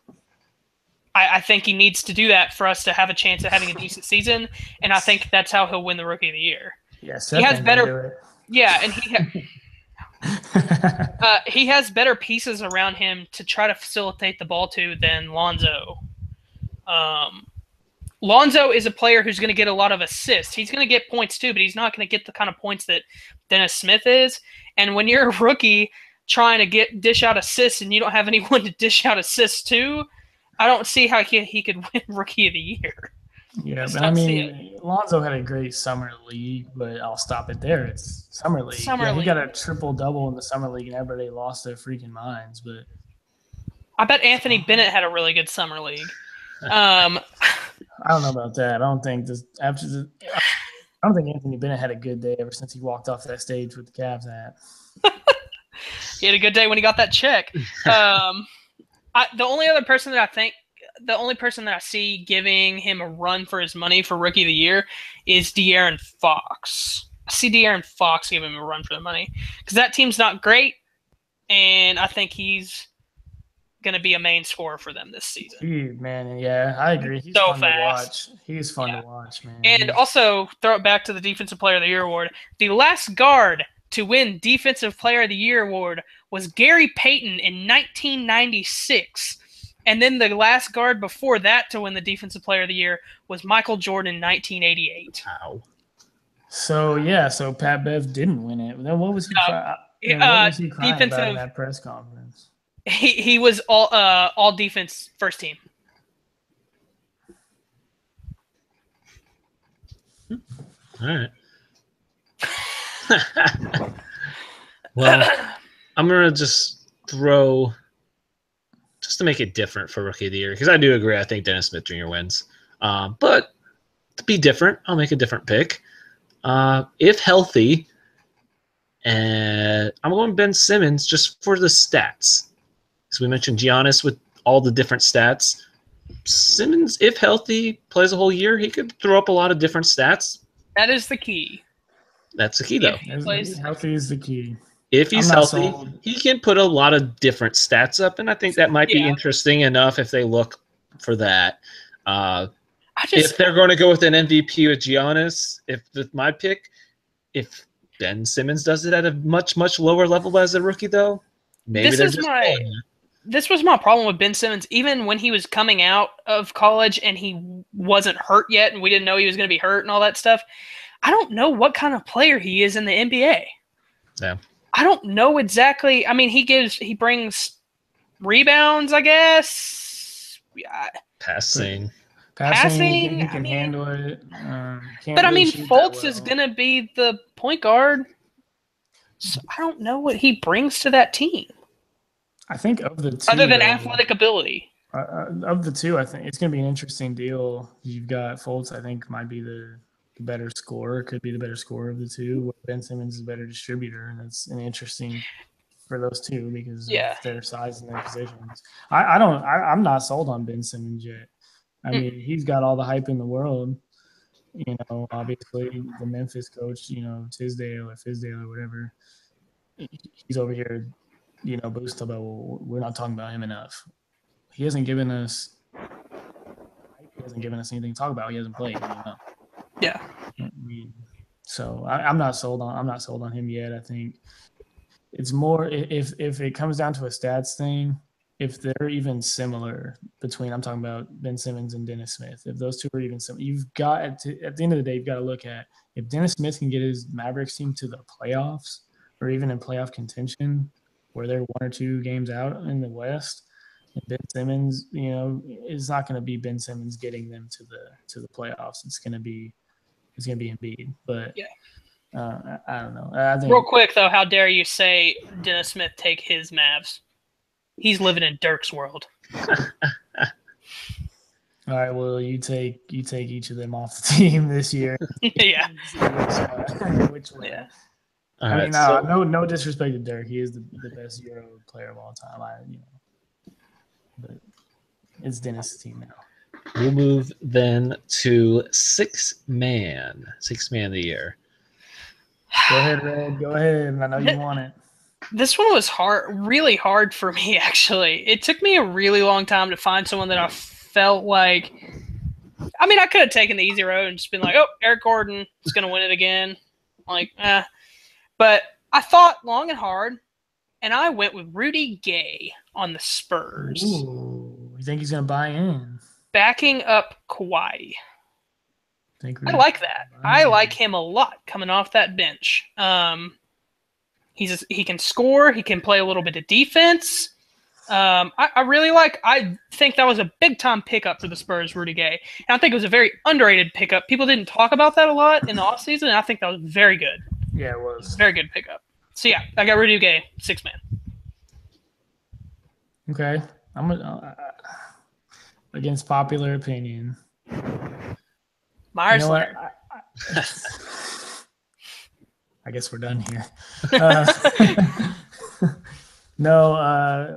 I think he needs to do that for us to have a chance of having a decent season, and I think that's how he'll win the Rookie of the Year. Yes, he has better. Yeah, and he has better pieces around him to try to facilitate the ball to than Lonzo. Lonzo is a player who's going to get a lot of assists. He's going to get points too, but he's not going to get the kind of points that Dennis Smith is. And when you're a rookie trying to dish out assists and you don't have anyone to dish out assists to, I don't see how he could win Rookie of the Year. Yeah, but I mean, Lonzo had a great summer league, but I'll stop it there. It's summer league. He got a triple-double in the summer league, and everybody lost their freaking minds. But I bet Anthony Bennett had a really good summer league. I don't know about that. I don't think Anthony Bennett had a good day ever since he walked off that stage with the Cavs hat. He had a good day when he got that check. The only person that I see giving him a run for his money for Rookie of the Year is De'Aaron Fox. I see De'Aaron Fox giving him a run for the money because that team's not great, and I think he's going to be a main scorer for them this season. Dude, man, yeah, I agree. He's so fun fast. to watch. He's fun to watch, man. And also, throw it back to the Defensive Player of the Year award. The last guard to win Defensive Player of the Year award was Gary Payton in 1996. And then the last guard before that to win the Defensive Player of the Year was Michael Jordan in 1988. Wow. So Pat Bev didn't win it. Then what was he crying about in that press conference? He was all defense first team. All right. Well, I'm gonna just throw just to make it different for Rookie of the Year, because I do agree. I think Dennis Smith Jr. wins. But to be different, I'll make a different pick. If healthy, and I'm going Ben Simmons just for the stats. As we mentioned, Giannis with all the different stats. Simmons, if healthy, plays a whole year, he could throw up a lot of different stats. That is the key. That's the key, though. Healthy is the key. If he's healthy, he can put a lot of different stats up, and I think that might be interesting enough if they look for that. If they're going to go with an MVP with Giannis, my pick, if Ben Simmons does it at a much, much lower level as a rookie, though, maybe this was my problem with Ben Simmons. Even when he was coming out of college and he wasn't hurt yet, and we didn't know he was going to be hurt and all that stuff, I don't know what kind of player he is in the NBA. Yeah. I don't know exactly. I mean, he brings rebounds, I guess. Passing. He can handle it. But I mean, Fultz is going to be the point guard. So I don't know what he brings to that team. I think of the two, other than athletic ability. Of the two, I think it's going to be an interesting deal. You've got Fultz, I think, might be the better scorer, could be the better scorer of the two. Ben Simmons is a better distributor, and that's an interesting for those two because of their size and their positions. I'm not sold on Ben Simmons yet. I mean, he's got all the hype in the world. You know, obviously the Memphis coach, you know, Fizdale or whatever, he's over here, you know, boasting about, well, we're not talking about him enough. He hasn't given us anything to talk about. He hasn't played. You know? Yeah. So I'm not sold on him yet. I think it's more if it comes down to a stats thing, if they're even similar between, I'm talking about Ben Simmons and Dennis Smith, if those two are even similar, you've got at the end of the day, you've got to look at if Dennis Smith can get his Mavericks team to the playoffs or even in playoff contention where they're 1 or 2 games out in the West, and Ben Simmons, you know, it's not going to be Ben Simmons getting them to the playoffs. It's going to be Embiid. But I don't know. I think, real quick though, how dare you say Dennis Smith take his Mavs? He's living in Dirk's world. All right, well, you take each of them off the team this year. Yeah. Which way? Yeah. I mean, no disrespect to Dirk. He is the best Euro player of all time. But it's Dennis' team now. We'll move then to six man of the year. Go ahead, Red. Go ahead. I know you want it. This one was really hard for me, actually. It took me a really long time to find someone that I felt like – I mean, I could have taken the easy road and just been like, oh, Eric Gordon is going to win it again. Like, But I thought long and hard, and I went with Rudy Gay on the Spurs. Ooh, you think he's going to buy in? Backing up Kawhi. I like that. I like him a lot coming off that bench. He can score. He can play a little bit of defense. I really like. I think that was a big time pickup for the Spurs, Rudy Gay, and I think it was a very underrated pickup. People didn't talk about that a lot in the offseason, and I think that was very good. Yeah, it was very good pickup. So yeah, I got Rudy Gay, 6 man. Okay, I'm against popular opinion. Myers. You know what? I guess we're done here.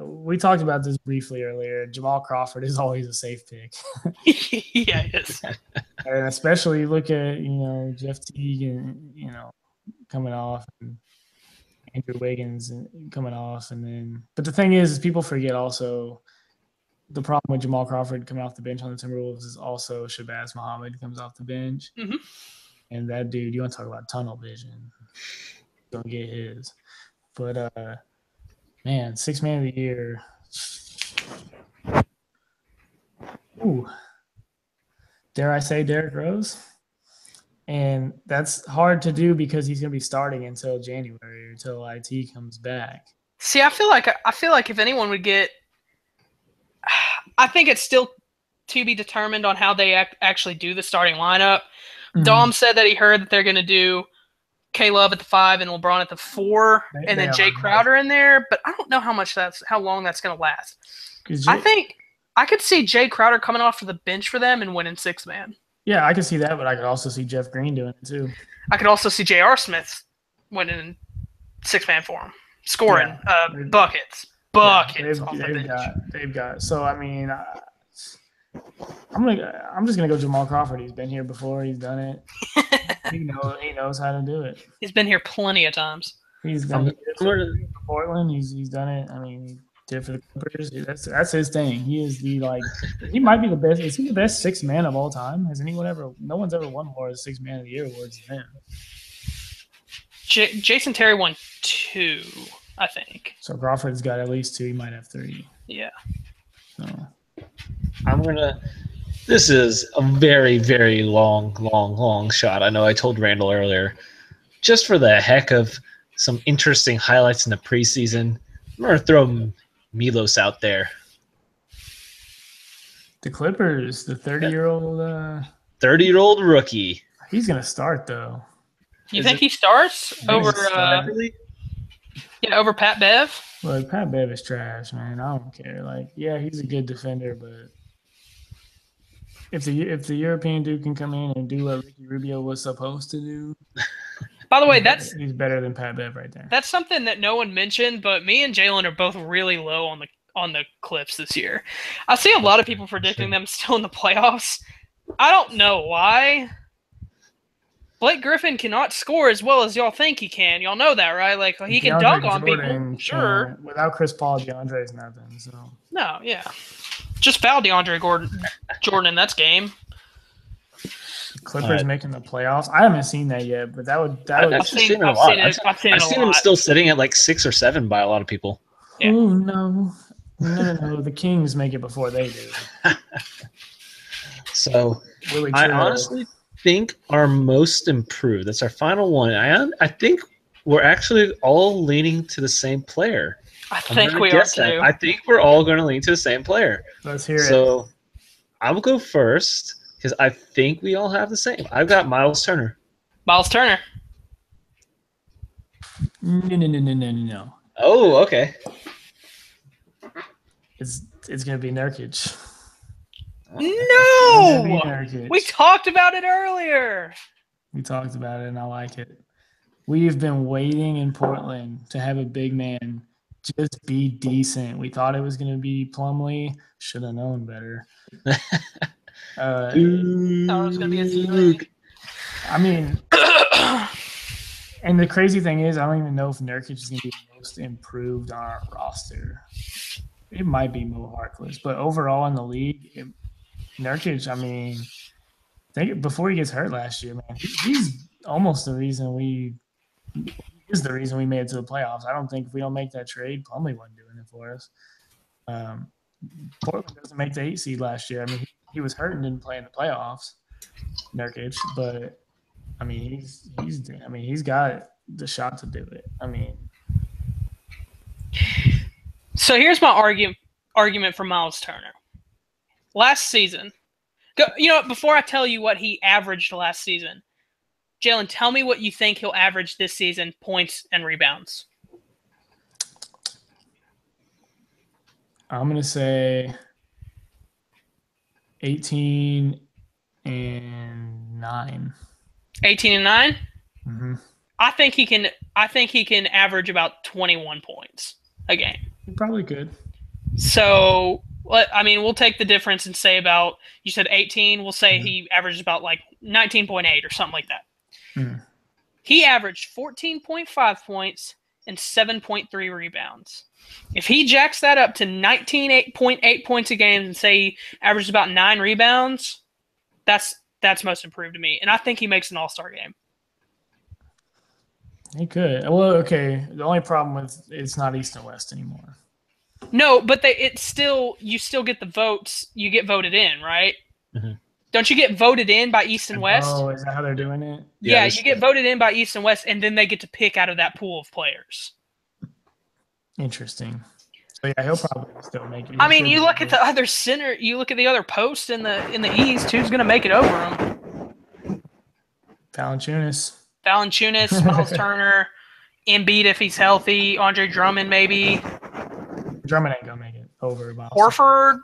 We talked about this briefly earlier. Jamal Crawford is always a safe pick. Yeah, it is. And especially look at, Jeff Teague and, coming off, and Andrew Wiggins coming off. But the thing is people forget also the problem with Jamal Crawford coming off the bench on the Timberwolves is also Shabazz Muhammad comes off the bench. Mm-hmm. And that dude, you want to talk about tunnel vision. Don't get his. But, man, 6 man of the year. Ooh. Dare I say Derrick Rose? And that's hard to do because he's going to be starting until January, until IT comes back. See, I feel like if anyone would get – I think it's still to be determined on how they actually do the starting lineup. Mm-hmm. Dom said that he heard that they're going to do K-Love at the 5 and LeBron at the 4, and then Jay Crowder in there. But I don't know how long that's going to last. I think I could see Jay Crowder coming off of the bench for them and winning 6-man. Yeah, I could see that, but I could also see Jeff Green doing it too. I could also see J.R. Smith winning 6-man for him, scoring buckets. They've got. So I mean, I'm just gonna go Jamal Crawford. He's been here before. He's done it. He knows how to do it. He's been here plenty of times. He's been here for Portland. He's done it. I mean, he did for the Clippers. That's his thing. He is he might be the best. Is he the best 6-man of all time? Has anyone ever? No one's ever won more of the 6-man of the year awards than him. Jason Terry won 2, I think. So Crawford's got at least 2. He might have 3. Yeah. So. This is a very, very long shot. I know I told Randall earlier. Just for the heck of some interesting highlights in the preseason, I'm going to throw Milos out there. The Clippers, the 30-year-old 30-year-old rookie. He's going to start, though. You think he starts over over Pat Bev? Look, Pat Bev is trash, man. I don't care. Yeah, he's a good defender, but if the European dude can come in and do what Ricky Rubio was supposed to do, by the way, he's better than Pat Bev right there. That's something that no one mentioned, but me and Jalen are both really low on the Clips this year. I see a lot of people predicting them still in the playoffs. I don't know why. Blake Griffin cannot score as well as y'all think he can. Y'all know that, right? He can dunk on people. Sure. Without Chris Paul, DeAndre's nothing. So. No, yeah. Just foul DeAndre Jordan in that game. Clippers making the playoffs. I haven't seen that yet, but that would. I've seen it a lot. I've seen him still sitting at 6 or 7 by a lot of people. Yeah. Oh no. The Kings make it before they do. So I honestly think our most improved. That's our final one. I think we're actually all leaning to the same player. I think we are too. I think we're all going to lean to the same player. Let's hear it. So I will go first because I think we all have the same. I've got Miles Turner. Miles Turner. No. Oh, okay. It's going to be Nurkic. No! We talked about it earlier. We talked about it, and I like it. We've been waiting in Portland to have a big man just be decent. We thought it was going to be Plumlee. Should have known better. Thought it was going to be a Luke. I mean, and the crazy thing is, I don't even know if Nurkic is going to be the most improved on our roster. It might be Mo Harkless, but overall in the league, Nurkic, I mean, before he gets hurt last year, man, he's almost the reason we made it to the playoffs. I don't think if we don't make that trade, Plumlee wasn't doing it for us. Portland doesn't make the 8 seed last year. I mean, he was hurt and didn't play in the playoffs, Nurkic, but I mean, he's got the shot to do it. I mean, so here's my argument for Miles Turner. Last season, before I tell you what he averaged last season, Jalen, tell me what you think he'll average this season, points and rebounds. I'm going to say 18 and 9. 18 and 9? Mm-hmm. I think he can average about 21 points a game. He probably could. So, we'll take the difference and say about, you said 18, we'll say he averages about 19.8 or something like that. Mm-hmm. He averaged 14.5 points and 7.3 rebounds. If he jacks that up to 19.8 points a game and say he averages about 9 rebounds, that's most improved to me. And I think he makes an all-star game. He could. Well, okay. The only problem with it's not East and West anymore. No, but you still get the votes. You get voted in, right? Mm-hmm. Don't you get voted in by East and West? Oh, is that how they're doing it? Yeah, you get voted in by East and West, and then they get to pick out of that pool of players. Interesting. So yeah, he'll probably still make it. You look at the other center. You look at the other post in the East. Who's going to make it over him? Valanciunas. Valanciunas, Miles Turner, Embiid if he's healthy, Andre Drummond maybe. Drummond ain't gonna make it over Miles. Horford.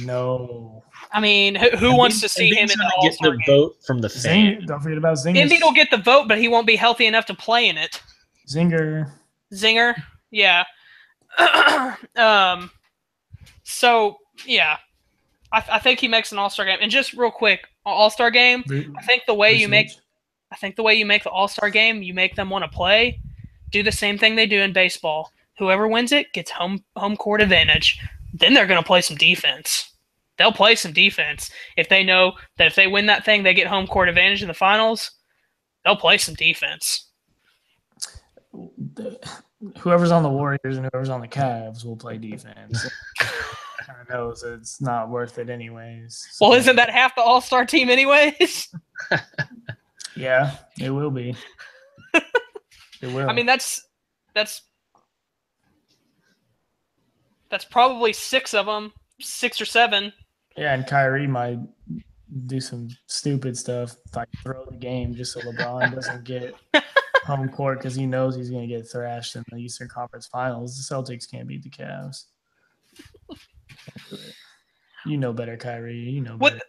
No. I mean, who wants to see him in the All-Star the game? vote from the fans. Don't forget about Zinger. Embiid will get the vote, but he won't be healthy enough to play in it. Zinger. Yeah. So yeah, I think he makes an All-Star game. And just real quick, All-Star game. I think the way you make the All-Star game, you make them want to play. Do the same thing they do in baseball. Whoever wins it gets home court advantage. Then they're going to play some defense. They'll play some defense if they know that if they win that thing, they get home court advantage in the finals. They'll play some defense. Whoever's on the Warriors and whoever's on the Cavs will play defense. Kind of knows it's not worth it anyways. So. Well, isn't that half the All-Star team anyways? Yeah, it will be. It will. I mean, that's probably 6 of them, 6 or 7. Yeah, and Kyrie might do some stupid stuff, like throw the game just so LeBron doesn't get home court because he knows he's going to get thrashed in the Eastern Conference Finals. The Celtics can't beat the Cavs. You know better, Kyrie. You know better.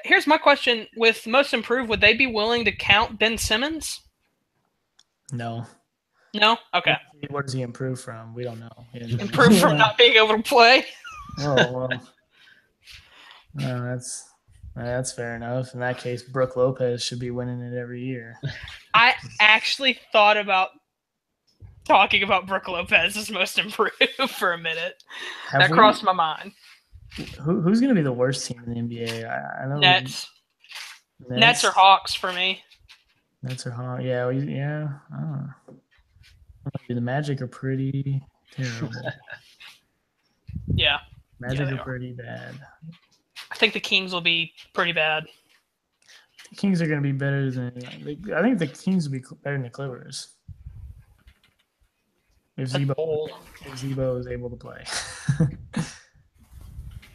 Here's my question. With Most Improved, would they be willing to count Ben Simmons? No. No? Okay. Where does he improve from? We don't know. Improve from not being able to play? Oh, well. No, that's fair enough. In that case, Brooke Lopez should be winning it every year. I actually thought about talking about Brooke Lopez as Most Improved for a minute. That crossed my mind. Who's going to be the worst team in the NBA? I know Nets or Hawks for me. Nets or Hawks. Yeah. I don't know. The Magic are pretty terrible. Yeah. Magic are pretty bad. I think the Kings will be pretty bad. The Kings are going to be better than – I think the Kings will be better than the Clippers. If Zebo is able to play.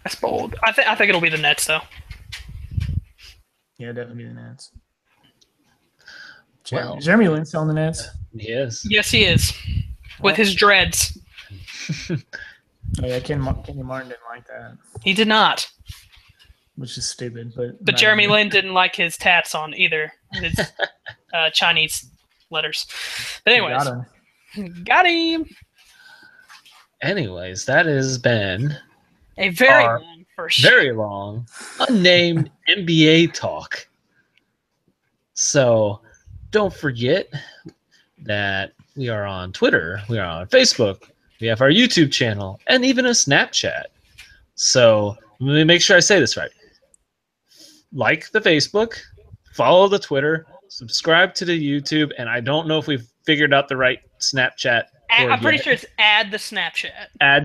That's bold. I think it'll be the Nets, though. Yeah, definitely be the Nets. Well, Jeremy Lin's on the Nets. He is. Yes, he is. With his dreads. Oh, yeah, Kenny Martin didn't like that. He did not. Which is stupid. But Jeremy Lin didn't like his tats on either. His Chinese letters. But anyways. Got him. Anyways, that has been a very long, unnamed NBA talk. So don't forget that we are on Twitter, we are on Facebook, we have our YouTube channel, and even a Snapchat. So let me make sure I say this right. Like the Facebook, follow the Twitter, subscribe to the YouTube, and I don't know if we've figured out the right Snapchat. I'm pretty sure it's add the Snapchat. Add